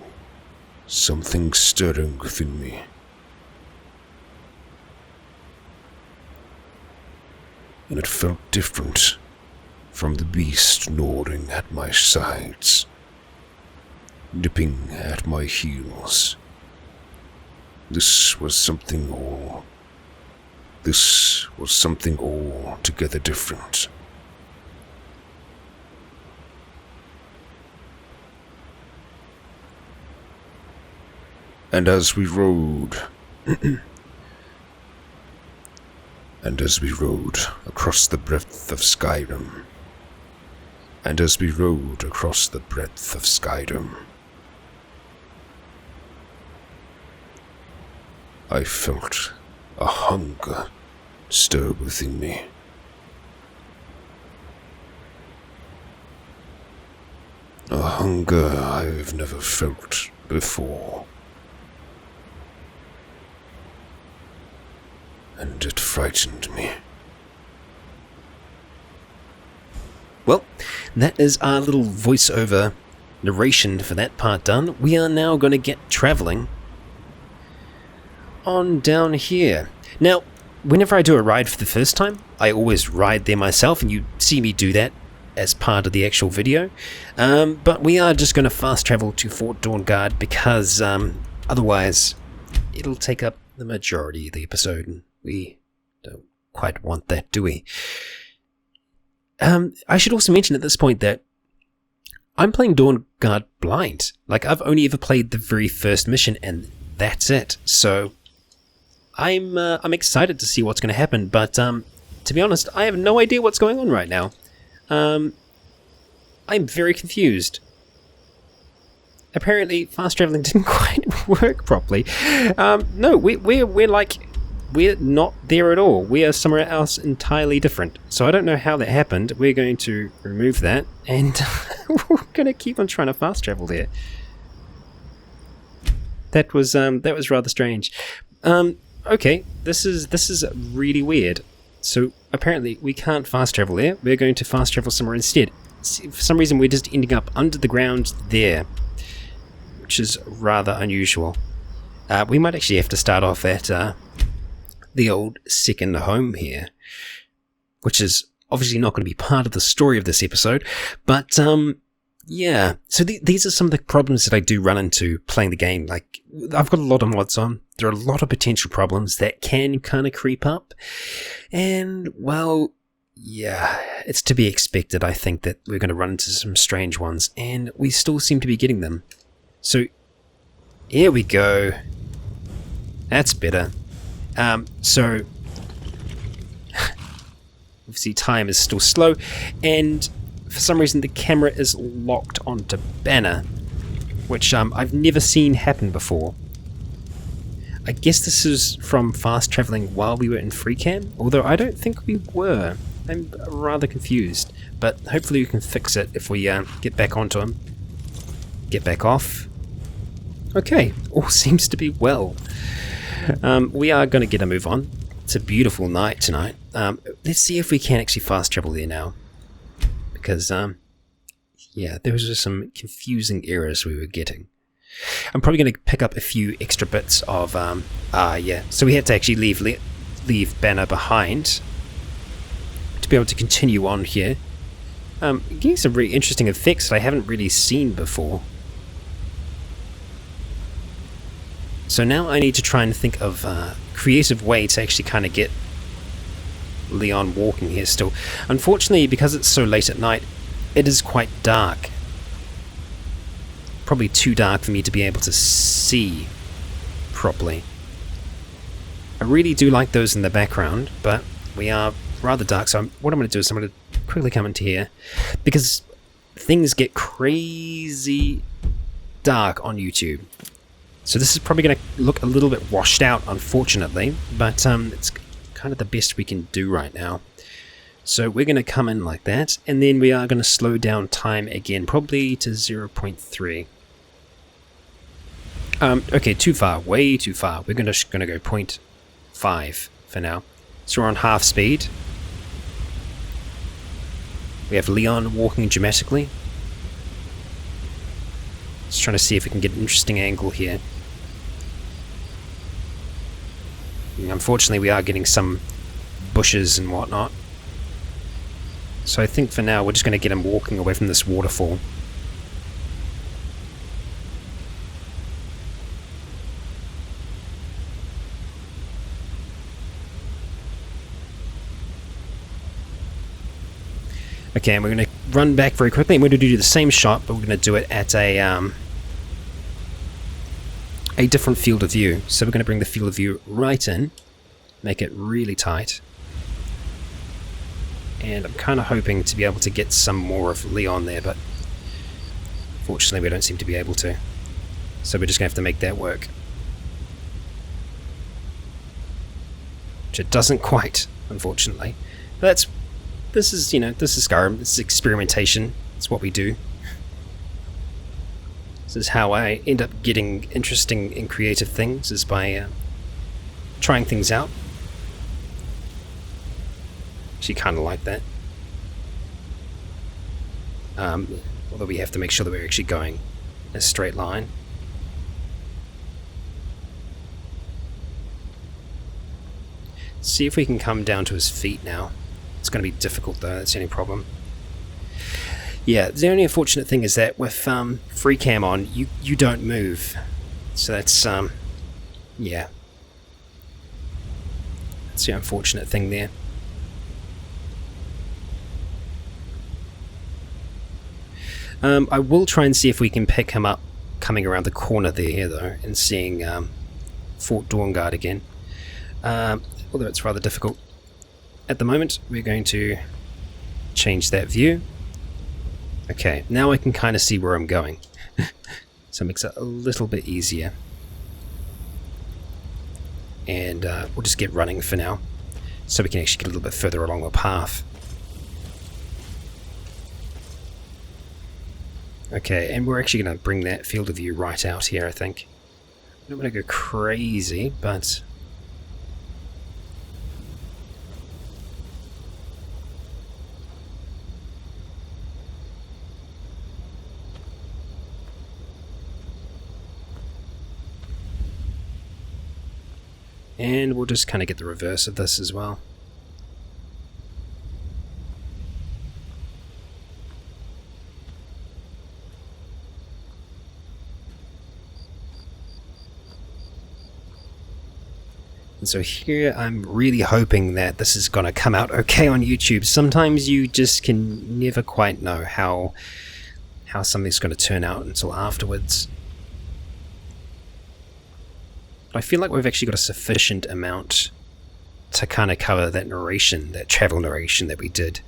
Speaker 2: stirring within me. And it felt different from the beast gnawing at my sides, nipping at my heels. This was something altogether different. And as we rode, across the breadth of Skyrim, I felt a hunger stir within me. A hunger I've never felt before. And it frightened me.
Speaker 1: Well, that is our little voiceover narration for that part done. We are now going to get traveling on down here. Now, whenever I do a ride for the first time, I always ride there myself, and you see me do that as part of the actual video. But we are just going to fast travel to Fort Dawnguard because otherwise it'll take up the majority of the episode, and we don't quite want that, do we? I should also mention at this point that I'm playing Dawnguard blind. Like, I've only ever played the very first mission, and that's it. So I'm excited to see what's going to happen, but to be honest, I have no idea what's going on right now. I'm very confused. Apparently, fast traveling didn't quite work properly. No, we're not there at all. We are somewhere else entirely different. So I don't know how that happened. We're going to remove that, and we're going to keep on trying to fast travel there. That was rather strange. Okay, this is really weird. So apparently we can't fast travel there. We're going to fast travel somewhere instead. For some reason, we're just ending up under the ground there, which is rather unusual. We might actually have to start off at the old second home here, which is obviously not going to be part of the story of this episode, but yeah. So these are some of the problems that I do run into playing the game. Like, I've got a lot of mods on. There are a lot of potential problems that can kind of creep up, and well, yeah, it's to be expected. I think that we're going to run into some strange ones, and we still seem to be getting them. So here we go. That's better. So obviously time is still slow, and for some reason the camera is locked onto banner, which I've never seen happen before. I guess this is from fast traveling while we were in free cam, although I don't think we were. I'm rather confused, but hopefully we can fix it if we get back onto him. Get back off. Okay, all seems to be well. We are going to get a move on. It's a beautiful night tonight. Let's see if we can actually fast travel there now, because yeah, there was just some confusing errors we were getting. I'm probably going to pick up a few extra bits of yeah. So we had to actually leave banner behind to be able to continue on here. Getting some really interesting effects that I haven't really seen before. So now I need to try and think of a creative way to actually kind of get Leon walking here still. Unfortunately, because it's so late at night, it is quite dark. Probably too dark for me to be able to see properly. I really do like those in the background, but we are rather dark, so what I'm going to do is I'm going to quickly come into here, because things get crazy dark on YouTube. So this is probably going to look a little bit washed out, unfortunately, but it's kind of the best we can do right now. So we're going to come in like that, and then we are going to slow down time again, probably to 0.3. Okay, too far, way too far. We're going to go 0.5 for now. So we're on half speed. We have Leon walking dramatically. Just trying to see if we can get an interesting angle here. Unfortunately, we are getting some bushes and whatnot. So I think for now, we're just going to get him walking away from this waterfall. Okay, and we're going to run back very quickly, and we're going to do the same shot, but we're going to do it at a different field of view. So we're going to bring the field of view right in, make it really tight. And I'm kind of hoping to be able to get some more of Leon there, but fortunately we don't seem to be able to. So we're just going to have to make that work. Which it doesn't quite, unfortunately. But this is Skyrim. This is experimentation. It's what we do. This is how I end up getting interesting and creative things, is by trying things out. Actually kind of like that. Although we have to make sure that we're actually going in a straight line. See if we can come down to his feet now. It's going to be difficult though, that's the only problem. Yeah, the only unfortunate thing is that with free cam on, you don't move. So that's, yeah. That's the unfortunate thing there. I will try and see if we can pick him up coming around the corner there though, and seeing Fort Dawnguard again. Although it's rather difficult. At the moment, we're going to change that view. Okay, now I can kind of see where I'm going. So it makes it a little bit easier. And we'll just get running for now, so we can actually get a little bit further along the path. Okay, and we're actually going to bring that field of view right out here, I think. I don't want to go crazy, but... And we'll just kind of get the reverse of this as well. And so here I'm really hoping that this is going to come out okay on YouTube. Sometimes you just can never quite know how something's going to turn out until afterwards. But I feel like we've actually got a sufficient amount to kind of cover that narration, that travel narration that we did.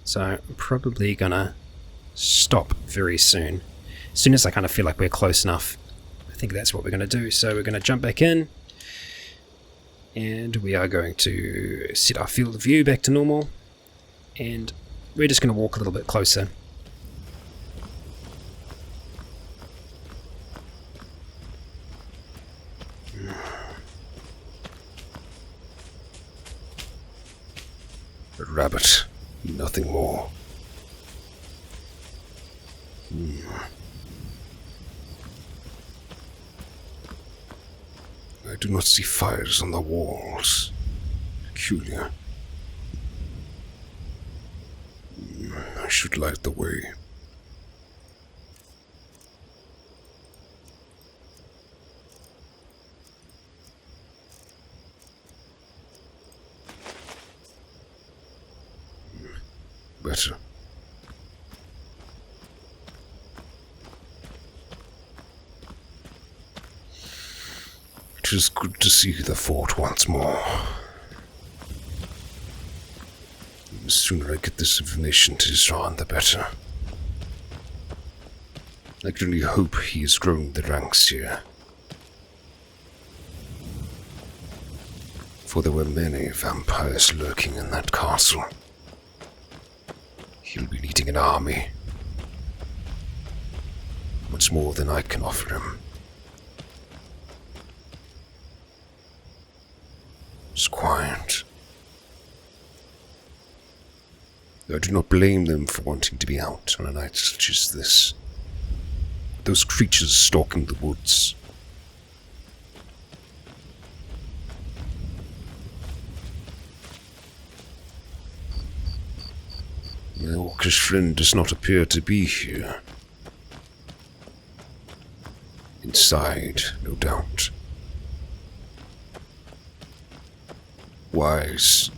Speaker 1: So I'm probably going to stop very soon. As soon as I kind of feel like we're close enough, I think that's what we're going to do. So we're going to jump back in. And we are going to set our field of view back to normal. And we're just going to walk a little bit closer.
Speaker 2: A rabbit, nothing more. I do not see fires on the walls. Peculiar. I should light the way. Better. It is good to see the fort once more. The sooner I get this information to Zran, the better. I can only hope he is growing the ranks here. For there were many vampires lurking in that castle. He'll be leading an army. Much more than I can offer him. It's quiet. I do not blame them for wanting to be out on a night such as this. Those creatures stalking the woods. My orcish friend does not appear to be here. Inside, no doubt. Wise.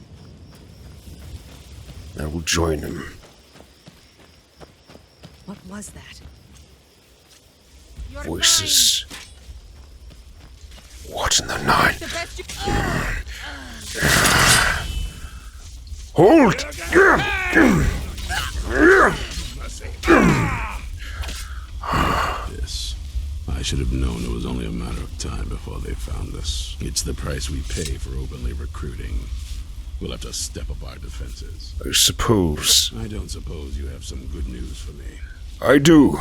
Speaker 2: I will join him.
Speaker 6: What was that?
Speaker 2: Voices. What in the nine? Hold!
Speaker 7: This. I should have known it was only a matter of time before they found us. It's the price we pay for openly recruiting. We'll have to step up our defenses.
Speaker 2: I suppose.
Speaker 7: I don't suppose you have some good news for me.
Speaker 2: I do.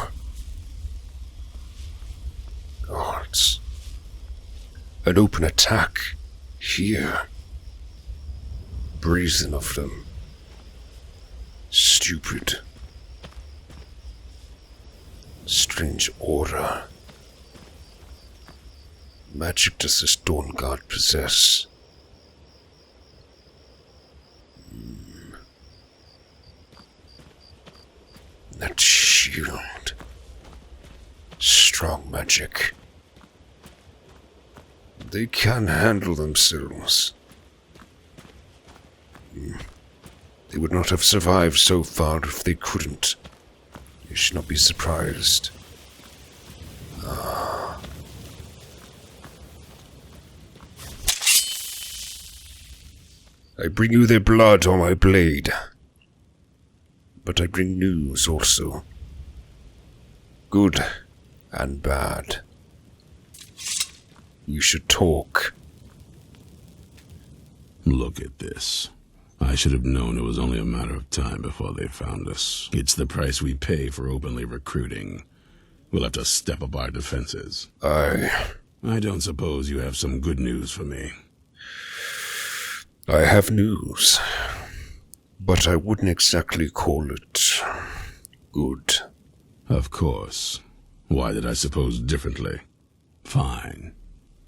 Speaker 2: Guards. An open attack. Here. Brazen of them. Stupid. Strange aura. Magic does this Dawnguard possess? That shield. Strong magic. They can handle themselves. They would not have survived so far if they couldn't. You should not be surprised. I bring you their blood on my blade. But I bring news also. Good and bad. You should talk.
Speaker 7: Look at this. I should have known it was only a matter of time before they found us. It's the price we pay for openly recruiting. We'll have to step up our defenses.
Speaker 2: I
Speaker 7: don't suppose you have some good news for me.
Speaker 2: I have news, but I wouldn't exactly call it good.
Speaker 7: Of course. Why did I suppose differently? Fine.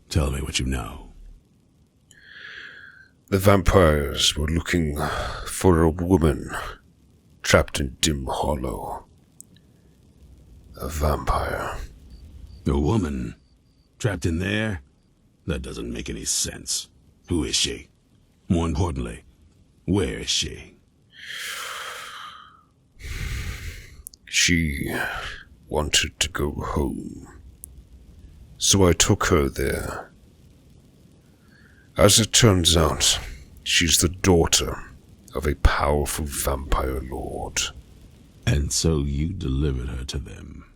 Speaker 7: Tell me what you know.
Speaker 2: The vampires were looking for a woman trapped in Dim Hollow. A vampire.
Speaker 7: A woman? Trapped in there? That doesn't make any sense. Who is she? More importantly, where is she?
Speaker 2: She wanted to go home, so I took her there. As it turns out, she's the daughter of a powerful vampire lord.
Speaker 7: And so you delivered her to them.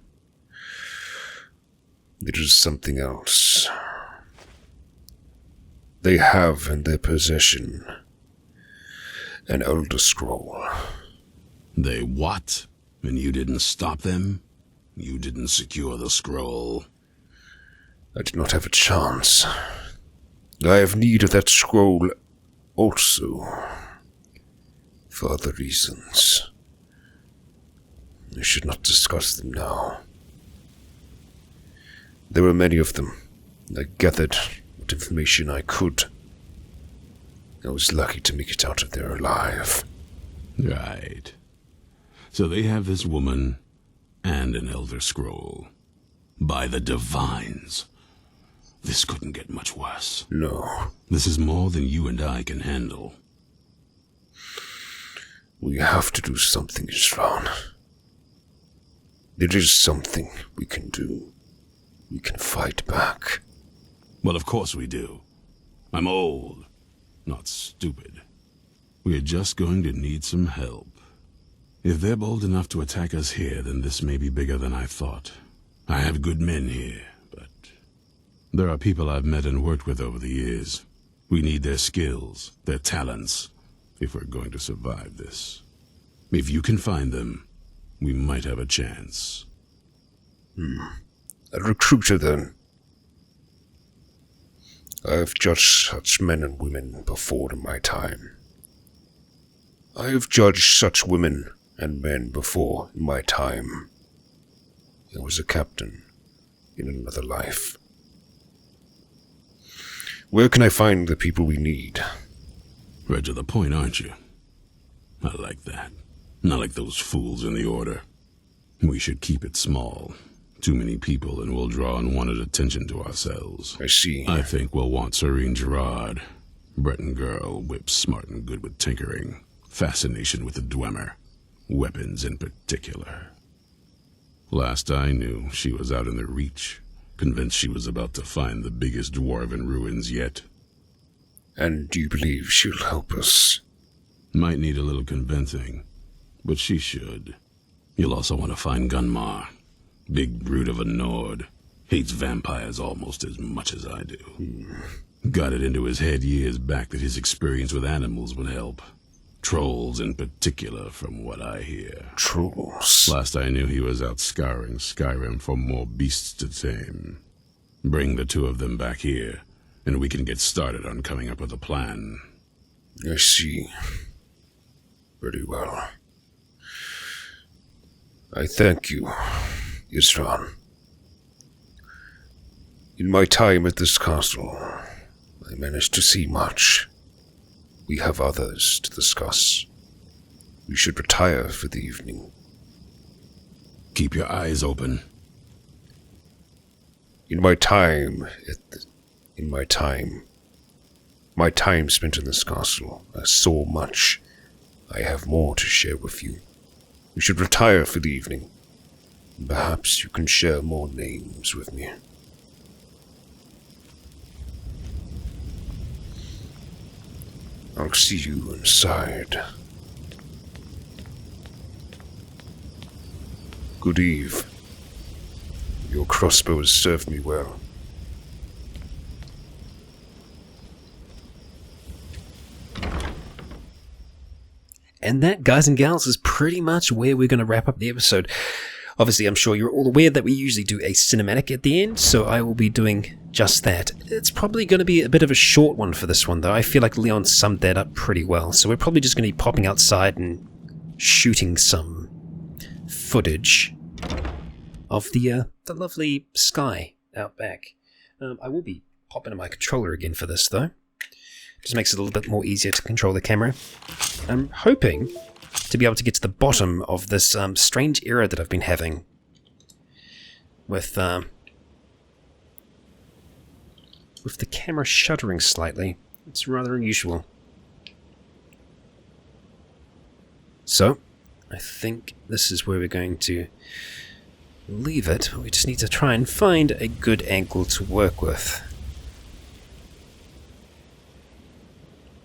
Speaker 2: It is something else. They have in their possession an Elder Scroll.
Speaker 7: They what? And you didn't stop them? You didn't secure the scroll?
Speaker 2: I did not have a chance. I have need of that scroll also, for other reasons. I should not discuss them now. There were many of them. I gathered what information I could. I was lucky to make it out of there alive.
Speaker 7: Right. So they have this woman and an Elder Scroll. By the Divines. This couldn't get much worse.
Speaker 2: No.
Speaker 7: This is more than you and I can handle.
Speaker 2: We have to do something, Isran. There is something we can do. We can fight back.
Speaker 7: Well, of course we do. I'm old, not stupid. We're just going to need some help. If they're bold enough to attack us here, then this may be bigger than I thought. I have good men here, but there are people I've met and worked with over the years. We need their skills, their talents, if we're going to survive this. If you can find them, we might have a chance.
Speaker 2: A recruiter, then. I have judged such men and women before in my time. I have judged such women and men before in my time. I was a captain in another life. Where can I find the people we need?
Speaker 7: Right to the point, aren't you? I like that. Not like those fools in the Order. We should keep it small. Too many people and we'll draw unwanted attention to ourselves.
Speaker 2: I see.
Speaker 7: I think we'll want Serene Gerard. Breton girl, whip smart and good with tinkering. Fascination with the Dwemer. Weapons in particular. Last I knew, she was out in the Reach, convinced she was about to find the biggest dwarven ruins yet.
Speaker 2: And do you believe she'll help us?
Speaker 7: Might need a little convincing, but she should. You'll also want to find Gunmar. Big brute of a Nord. Hates vampires almost as much as I do. Got it into his head years back that his experience with animals would help. Trolls in particular, from what I hear.
Speaker 2: Trolls?
Speaker 7: Last I knew, he was out scouring Skyrim for more beasts to tame. Bring the two of them back here, and we can get started on coming up with a plan.
Speaker 2: I see. Very well. I thank you, Isran. In my time at this castle, I managed to see much. We have others to discuss. We should retire for the evening.
Speaker 7: Keep your eyes open.
Speaker 2: My time spent in this castle, I saw much. I have more to share with you. We should retire for the evening. Perhaps you can share more names with me. I'll see you inside. Good eve. Your crossbow has served me well.
Speaker 1: And that, guys and gals, is pretty much where we're going to wrap up the episode. Obviously, I'm sure you're all aware that we usually do a cinematic at the end, so I will be doing just that. It's probably going to be a bit of a short one for this one, though. I feel like Leon summed that up pretty well, so we're probably just going to be popping outside and shooting some footage of the lovely sky out back. I will be popping in my controller again for this, though. Just makes it a little bit more easier to control the camera. I'm hoping to be able to get to the bottom of this strange error that I've been having with the camera shuddering slightly. It's rather unusual. So, I think this is where we're going to leave it. We just need to try and find a good angle to work with.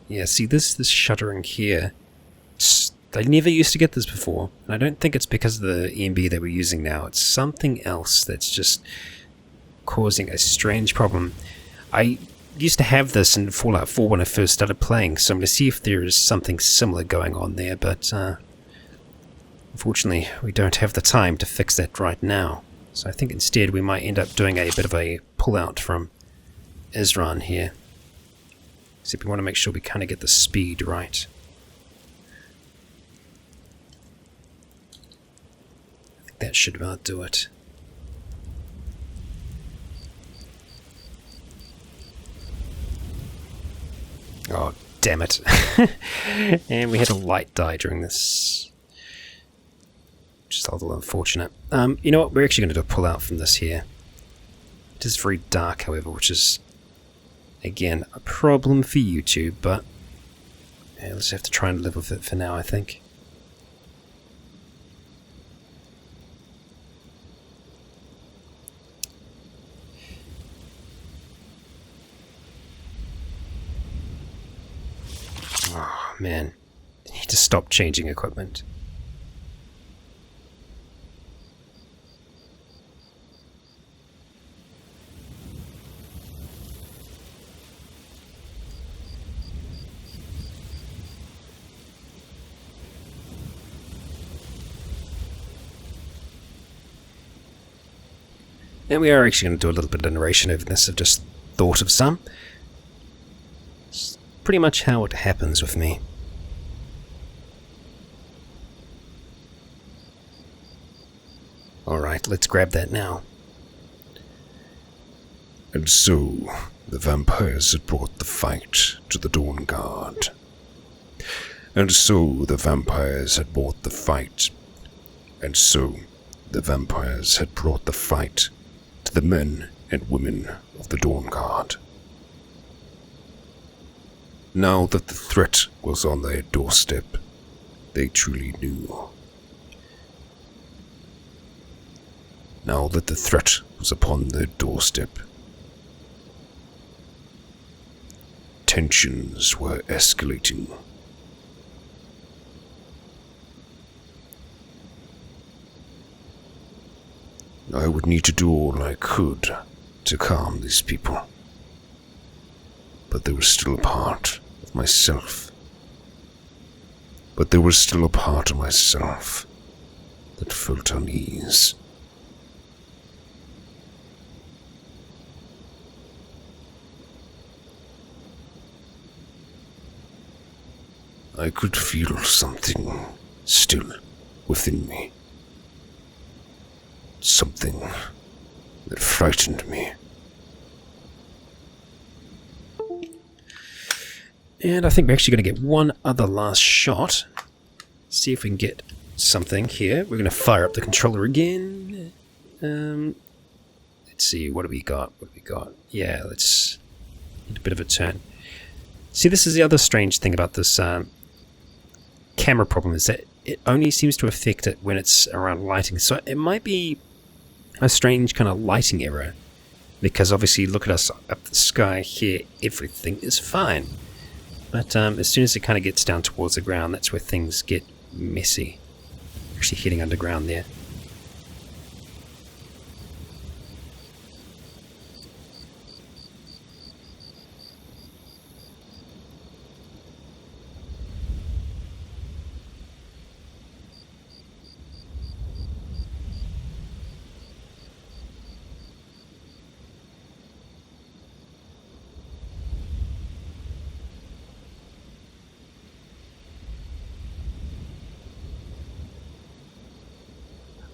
Speaker 1: Yeah, see this shuddering here. I never used to get this before, and I don't think it's because of the EMB that we're using now. It's something else that's just causing a strange problem. I used to have this in Fallout 4 when I first started playing, so I'm going to see if there is something similar going on there, but unfortunately we don't have the time to fix that right now. So I think instead we might end up doing a bit of a pull-out from Isran here. Except we want to make sure we kind of get the speed right. I think that should about do it. Oh, damn it. And we had a light die during this. Just a little unfortunate. You know what? We're actually going to do a pull out from this here. It is very dark, however, which is, again, a problem for YouTube, but yeah, let's have to try and live with it for now, I think. Oh, man. I need to stop changing equipment. And we are actually going to do a little bit of narration over this. I've just thought of some. It's pretty much how it happens with me. Alright, let's grab that now.
Speaker 2: And so, the vampires had brought the fight to the Dawn Guard. And so, the vampires had brought the fight. And so, the vampires had brought the fight to the men and women of the Dawn Guard. Now that the threat was on their doorstep, they truly knew. Now that the threat was upon their doorstep, tensions were escalating. I would need to do all I could to calm these people, but there was still a part of myself. That felt unease. I could feel something still within me. Something that frightened me.
Speaker 1: And I think we're actually going to get one other last shot. See if we can get something here. We're going to fire up the controller again. Let's see, what do we got? Yeah, let's get a bit of a turn. See, this is the other strange thing about this camera problem, is that it only seems to affect it when it's around lighting. So it might be a strange kind of lighting error, because obviously look at us up the sky here, everything is fine. But as soon as it kind of gets down towards the ground, that's where things get messy. Actually heading underground there.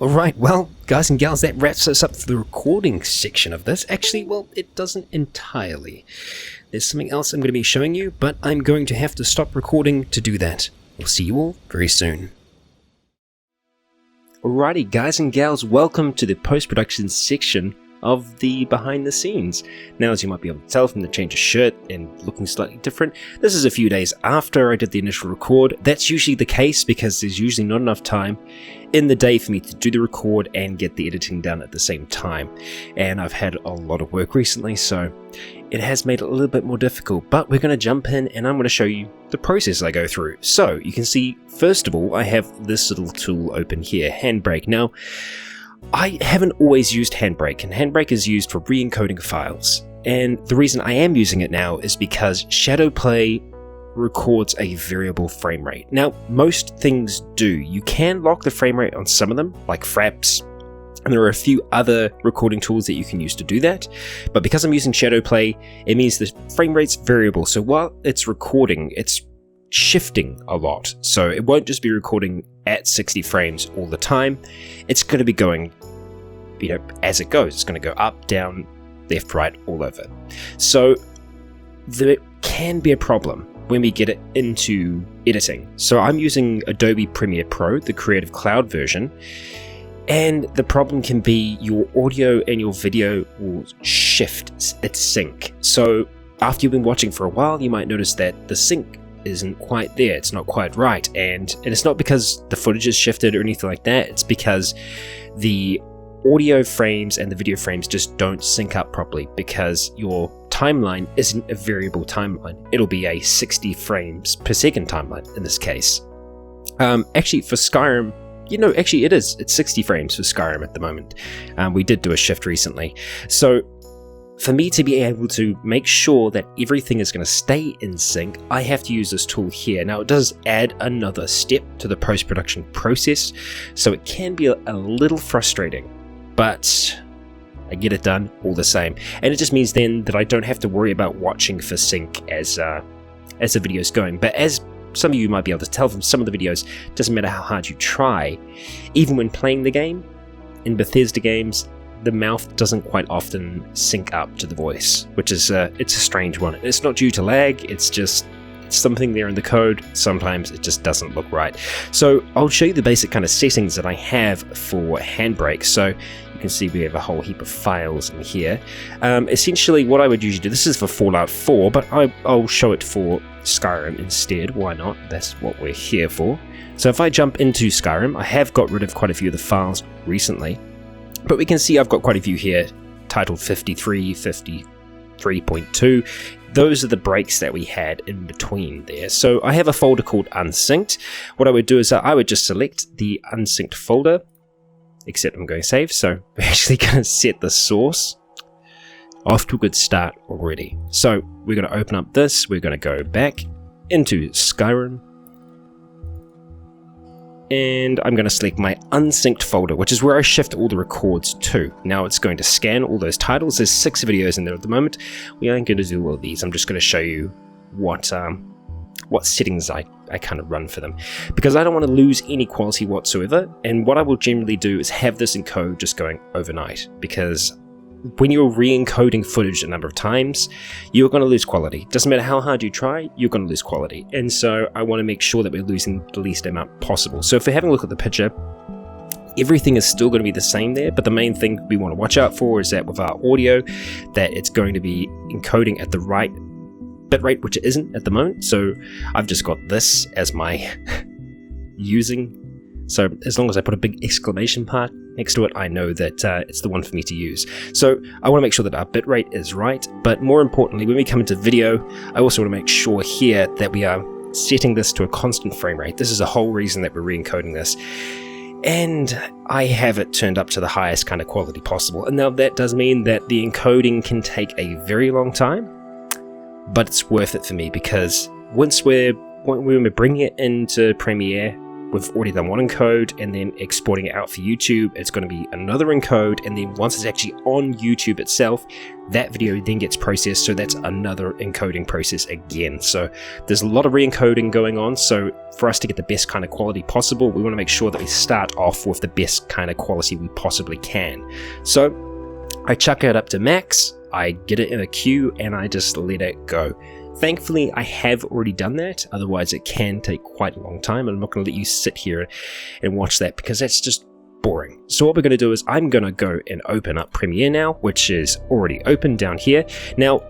Speaker 1: Alright, well, guys and gals, that wraps us up for the recording section of this. Actually, well, it doesn't entirely. There's something else I'm going to be showing you, but I'm going to have to stop recording to do that. We'll see you all very soon. Alrighty, guys and gals, welcome to the post-production section of the behind the scenes. Now, as you might be able to tell from the change of shirt and looking slightly different, this is a few days after I did the initial record. That's usually the case because there's usually not enough time in the day for me to do the record and get the editing done at the same time. And I've had a lot of work recently, so it has made it a little bit more difficult, but we're going to jump in and I'm going to show you the process I go through. So you can see, first of all, I have this little tool open here, Handbrake. Now, I haven't always used Handbrake, and Handbrake is used for re-encoding files. And the reason I am using it now is because Shadowplay records a variable frame rate. Now, most things do. You can lock the frame rate on some of them, like Fraps, and there are a few other recording tools that you can use to do that. But because I'm using Shadowplay, it means the frame rate's variable. So while it's recording, it's shifting a lot. So it won't just be recording at 60 frames all the time. It's going to be going, as it goes. It's going to go up, down, left, right, all over. So there can be a problem when we get it into editing. So I'm using Adobe Premiere Pro, the Creative Cloud version, and the problem can be your audio and your video will shift its sync. So after you've been watching for a while, you might notice that the sync isn't quite there, it's not quite right, and it's not because the footage is shifted or anything like that, it's because the audio frames and the video frames just don't sync up properly, because your timeline isn't a variable timeline. It'll be a 60 frames per second timeline in this case. Actually for Skyrim, actually it is. It's 60 frames for Skyrim at the moment. We did do a shift recently. So for me to be able to make sure that everything is going to stay in sync, I have to use this tool here. Now, it does add another step to the post-production process, so it can be a little frustrating, but I get it done all the same. And it just means then that I don't have to worry about watching for sync as the video's going. But as some of you might be able to tell from some of the videos, it doesn't matter how hard you try, even when playing the game, in Bethesda games, the mouth doesn't quite often sync up to the voice, which is it's a strange one. It's not due to lag, it's just something there in the code. Sometimes it just doesn't look right. So I'll show you the basic kind of settings that I have for Handbrake. So you can see we have a whole heap of files in here. Essentially what I would usually do, this is for Fallout 4, but I'll show it for Skyrim instead. Why not? That's what we're here for. So if I jump into Skyrim, I have got rid of quite a few of the files recently, but we can see I've got quite a few here titled 53, 53.2. Those are the breaks that we had in between there. So I have a folder called Unsynced. What I would do is I would just select the Unsynced folder, except I'm going to save, so we're actually going to set the source. Off to a good start already. So we're going to open up this, we're going to go back into Skyrim, and I'm going to select my unsynced folder, which is where I shift all the records to. Now it's going to scan all those titles. There's 6 videos in there at the moment. We aren't going to do all of these. I'm just going to show you what settings I kind of run for them, because I don't want to lose any quality whatsoever. And what I will generally do is have this encode just going overnight, because when you're re-encoding footage a number of times, you're going to lose quality. Doesn't matter how hard you try, you're going to lose quality. And so I want to make sure that we're losing the least amount possible. So if we're having a look at the picture, everything is still going to be the same there, but the main thing we want to watch out for is that with our audio, that it's going to be encoding at the right bitrate, which it isn't at the moment. So I've just got this as my using. So as long as I put a big exclamation part next to it, I know that it's the one for me to use. So I want to make sure that our bitrate is right, but more importantly, when we come into video, I also want to make sure here that we are setting this to a constant frame rate. This is the whole reason that we're re-encoding this. And I have it turned up to the highest kind of quality possible. And now that does mean that the encoding can take a very long time, but it's worth it for me, because when we're bringing it into Premiere, we've already done one encode, and then exporting it out for YouTube, it's going to be another encode, and then once it's actually on YouTube itself, that video then gets processed, so that's another encoding process again. So there's a lot of re-encoding going on, so for us to get the best kind of quality possible, we want to make sure that we start off with the best kind of quality we possibly can. So I chuck it up to max, I get it in a queue, and I just let it go. Thankfully, I have already done that, otherwise it can take quite a long time, and I'm not going to let you sit here and watch that, because that's just boring. So what we're going to do is I'm going to go and open up Premiere now, which is already open down here. Now,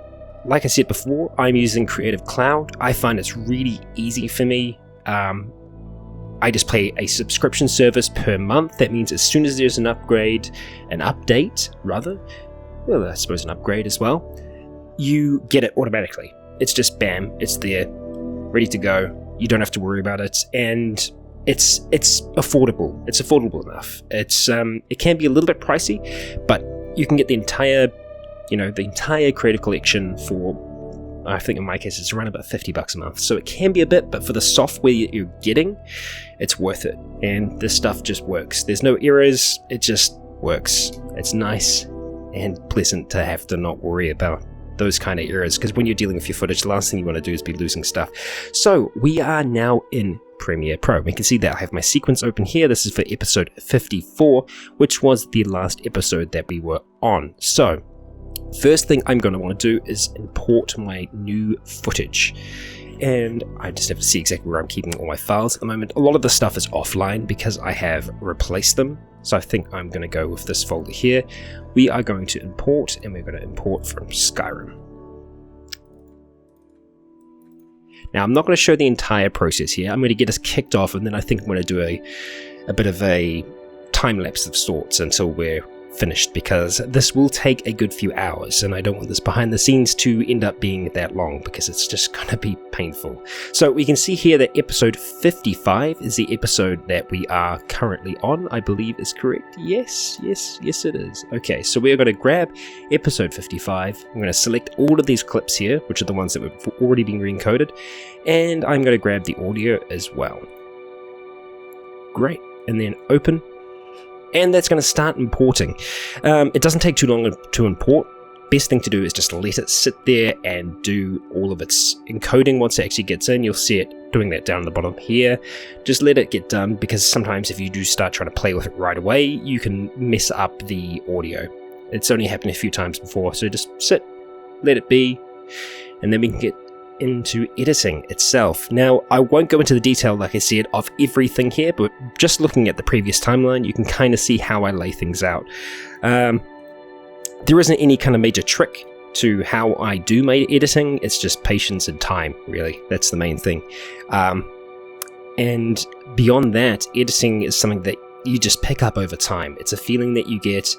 Speaker 1: like I said before, I'm using Creative Cloud. I find it's really easy for me. I just pay a subscription service per month. That means as soon as there's an update, well, I suppose an upgrade as well, you get it automatically. It's just bam, it's there, ready to go. You don't have to worry about it, and it's affordable. It's affordable enough. It can be a little bit pricey, but you can get the entire Creative Collection for, I think in my case, it's around about $50 a month. So it can be a bit, but for the software you're getting, it's worth it. And this stuff just works. There's no errors. It just works. It's nice and pleasant to have to not worry about those kind of errors, because when you're dealing with your footage, the last thing you want to do is be losing stuff. So we are now in Premiere Pro. We can see that I have my sequence open here. This is for episode 54, which was the last episode that we were on. So first thing I'm going to want to do is import my new footage, and I just have to see exactly where I'm keeping all my files at the moment. A lot of the stuff is offline because I have replaced them, so I think I'm going to go with this folder here. We are going to import, and we're going to import from Skyrim. Now, I'm not going to show the entire process here. I'm going to get us kicked off, and then I think I'm going to do a bit of a time lapse of sorts until we're finished, because this will take a good few hours, and I don't want this behind the scenes to end up being that long, because it's just going to be painful. So we can see here that episode 55 is the episode that we are currently on, I believe is correct. Yes it is. Okay, so we are going to grab episode 55. I'm going to select all of these clips here, which are the ones that have already been re-encoded, and I'm going to grab the audio as well. Great, and then open. And that's going to start importing. It doesn't take too long to import. best thing to do is just let it sit there and do all of its encoding. Once it actually gets in, you'll see it doing that down the bottom here. Just let it get done, because sometimes if you do start trying to play with it right away, you can mess up the audio. It's only happened a few times before, so just sit, let it be, and then we can get into editing itself. Now, I won't go into the detail, like I said, of everything here, but just looking at the previous timeline, you can kind of see how I lay things out. There isn't any kind of major trick to how I do my editing, it's just patience and time, really. That's the main thing. And beyond that, editing is something that you just pick up over time. It's a feeling that you get.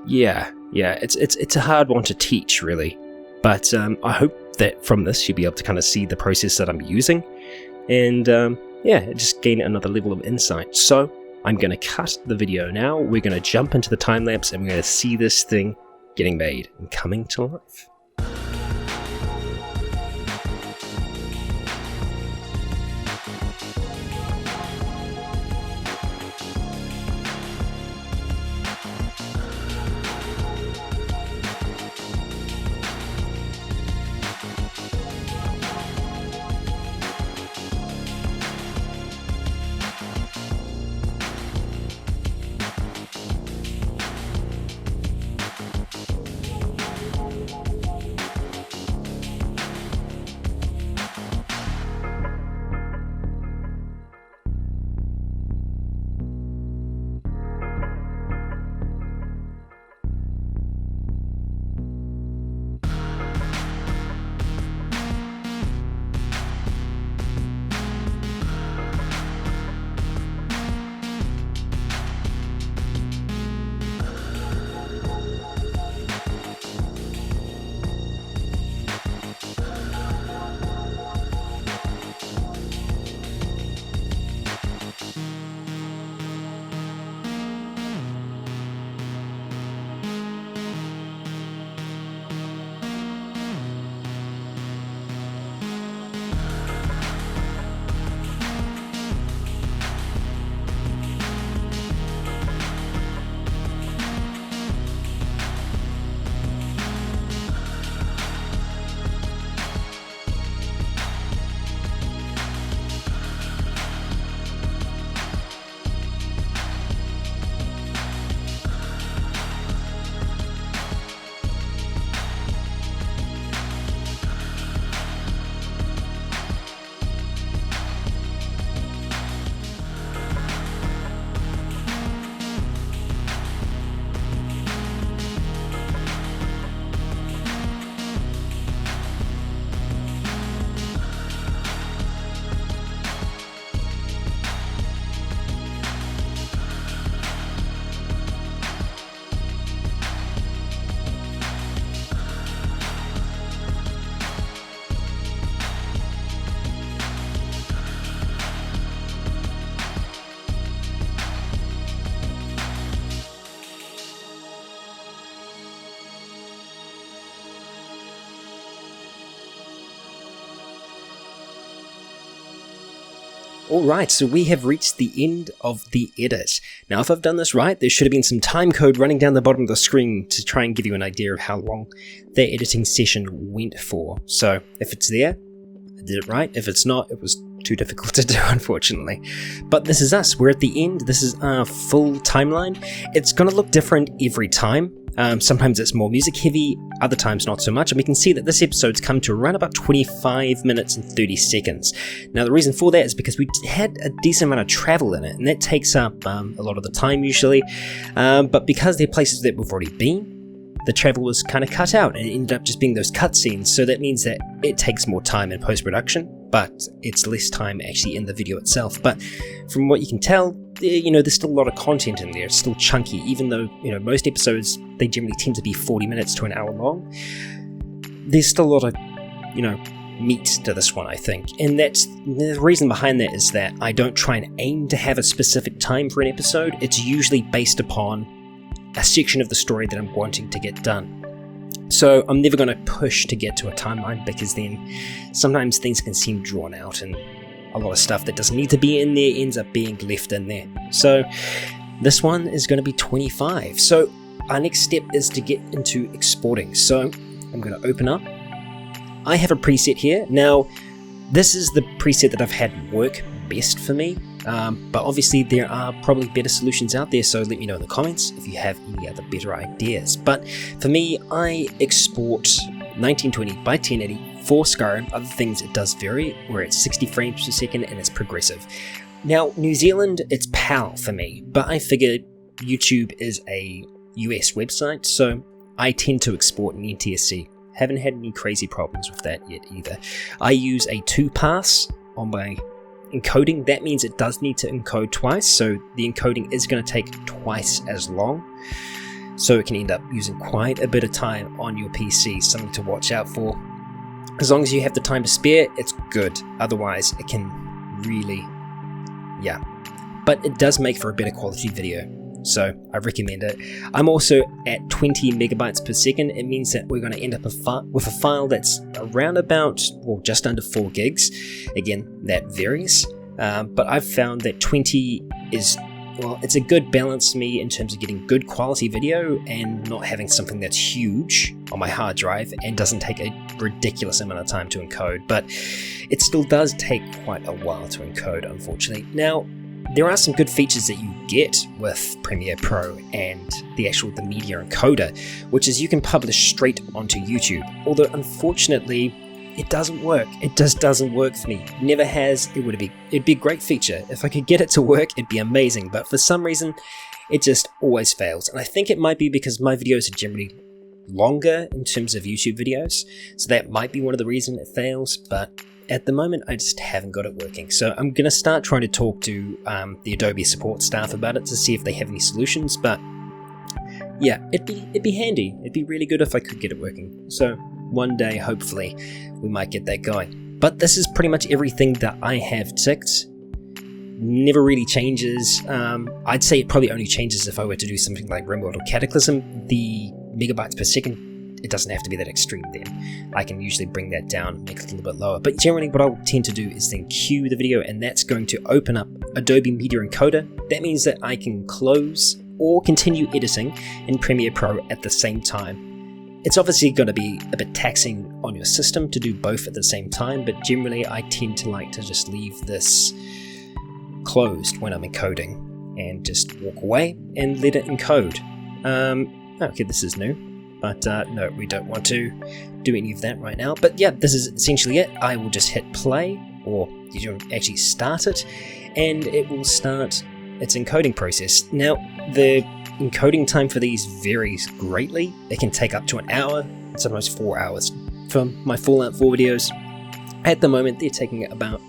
Speaker 1: It's a hard one to teach, really. But I hope that from this you'll be able to kind of see the process that I'm using, and just gain another level of insight. So I'm going to cut the video now, we're going to jump into the time lapse, and we're going to see this thing getting made and coming to life. Alright, so we have reached the end of the edit. Now if I've done this right, there should have been some time code running down the bottom of the screen to try and give you an idea of how long that editing session went for. So if it's there, I did it right. If it's not, it was too difficult to do, unfortunately. But this is us, we're at the end, this is our full timeline. It's going to look different every time. Sometimes it's more music heavy, other times not so much, and we can see that this episode's come to around about 25 minutes and 30 seconds. Now the reason for that is because we had a decent amount of travel in it, and that takes up a lot of the time usually, but because they're places that we've already been, the travel was kind of cut out, and it ended up just being those cutscenes, so that means that it takes more time in post-production, but it's less time actually in the video itself. But from what you can tell, there's still a lot of content in there. It's still chunky, even though, most episodes, they generally tend to be 40 minutes to an hour long. There's still a lot of, meat to this one, I think. And that's the reason behind that is that I don't try and aim to have a specific time for an episode. It's usually based upon a section of the story that I'm wanting to get done. So I'm never going to push to get to a timeline, because then sometimes things can seem drawn out and a lot of stuff that doesn't need to be in there ends up being left in there. So this one is going to be 25. So our next step is to get into exporting. So I'm going to open up. I have a preset here. Now, this is the preset that I've had work best for me, but obviously there are probably better solutions out there, so let me know in the comments if you have any other better ideas. But for me, I export 1920 by 1080 for Skyrim. Other things it does vary. We're at 60 frames per second and it's progressive. Now, New Zealand, it's PAL for me, but I figured YouTube is a US website, so I tend to export in NTSC. Haven't had any crazy problems with that yet either. I use a 2-pass on my encoding. That means it does need to encode twice, so the encoding is going to take twice as long. So it can end up using quite a bit of time on your PC, something to watch out for. As long as you have the time to spare, it's good. Otherwise, it can really, But it does make for a better quality video, so I recommend it. I'm also at 20 megabytes per second. It means that we're going to end up with a file that's around about, well, just under 4 gigs. Again, that varies, but I've found that 20 is, well, it's a good balance for me in terms of getting good quality video and not having something that's huge on my hard drive and doesn't take a ridiculous amount of time to encode, but it still does take quite a while to encode, unfortunately. Now, there are some good features that you get with Premiere Pro and the media encoder, which is you can publish straight onto YouTube, although unfortunately it doesn't work. It just doesn't work for me. Never has. It'd be a great feature. If I could get it to work, it'd be amazing, but for some reason it just always fails. And I think it might be because my videos are generally longer in terms of YouTube videos, so that might be one of the reasons it fails, but at the moment I just haven't got it working. So I'm going to start trying to talk to the Adobe support staff about it to see if they have any solutions, but yeah, it'd be handy. It'd be really good if I could get it working. So one day, hopefully, we might get that going. But this is pretty much everything that I have ticked. Never really changes. I'd say it probably only changes if I were to do something like RimWorld or Cataclysm. The megabytes per second, it doesn't have to be that extreme then. I can usually bring that down, make it a little bit lower. But generally what I'll tend to do is then queue the video, and that's going to open up Adobe Media Encoder. That means that I can close or continue editing in Premiere Pro at the same time. It's obviously going to be a bit taxing on your system to do both at the same time, but generally I tend to like to just leave this closed when I'm encoding and just walk away and let it encode. Okay, this is new, but no, we don't want to do any of that right now. But yeah, this is essentially it. I will just hit play, or you don't actually start it, and it will start its encoding process. Now, the encoding time for these varies greatly. It can take up to an hour, sometimes 4 hours. For my Fallout 4 videos, at the moment they're taking about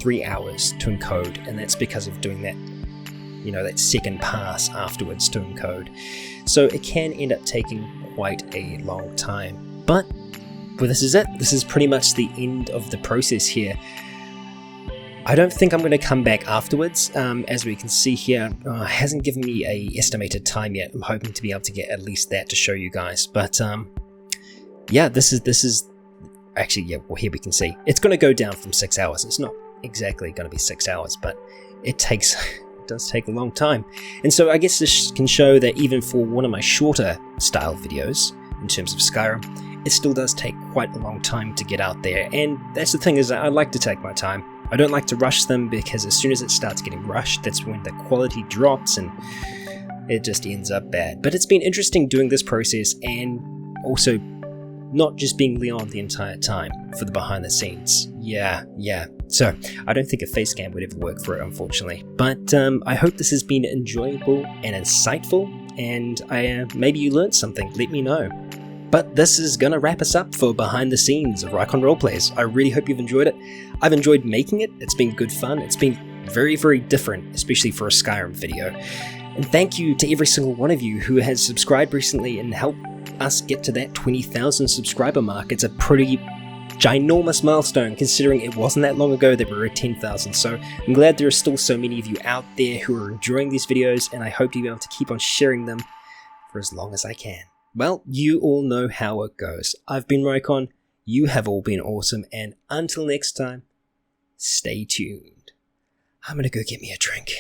Speaker 1: 3 hours to encode, and that's because of doing that, that second pass afterwards to encode. So it can end up taking quite a long time. But this is it. This is pretty much the end of the process here. I don't think I'm going to come back afterwards. As we can see here, it hasn't given me a estimated time yet. I'm hoping to be able to get at least that to show you guys. But yeah, this is actually, yeah, well, here we can see it's going to go down from 6 hours. It's not exactly going to be 6 hours, but it does take a long time. And so I guess this can show that even for one of my shorter style videos in terms of Skyrim, it still does take quite a long time to get out there. And that's the thing, is that I like to take my time. I don't like to rush them, because as soon as it starts getting rushed, that's when the quality drops and it just ends up bad. But it's been interesting doing this process, and also not just being Leon the entire time for the behind the scenes. Yeah. So I don't think a face cam would ever work for it, unfortunately. But I hope this has been enjoyable and insightful, and maybe you learned something. Let me know. But this is going to wrap us up for behind the scenes of Rycon Roleplays. I really hope you've enjoyed it. I've enjoyed making it. It's been good fun. It's been very, very different, especially for a Skyrim video. And thank you to every single one of you who has subscribed recently and helped us get to that 20,000 subscriber mark. It's a pretty ginormous milestone, considering it wasn't that long ago that we were at 10,000. So I'm glad there are still so many of you out there who are enjoying these videos, and I hope to be able to keep on sharing them for as long as I can. Well, you all know how it goes. I've been Rycon, you have all been awesome, and until next time, stay tuned. I'm gonna go get me a drink.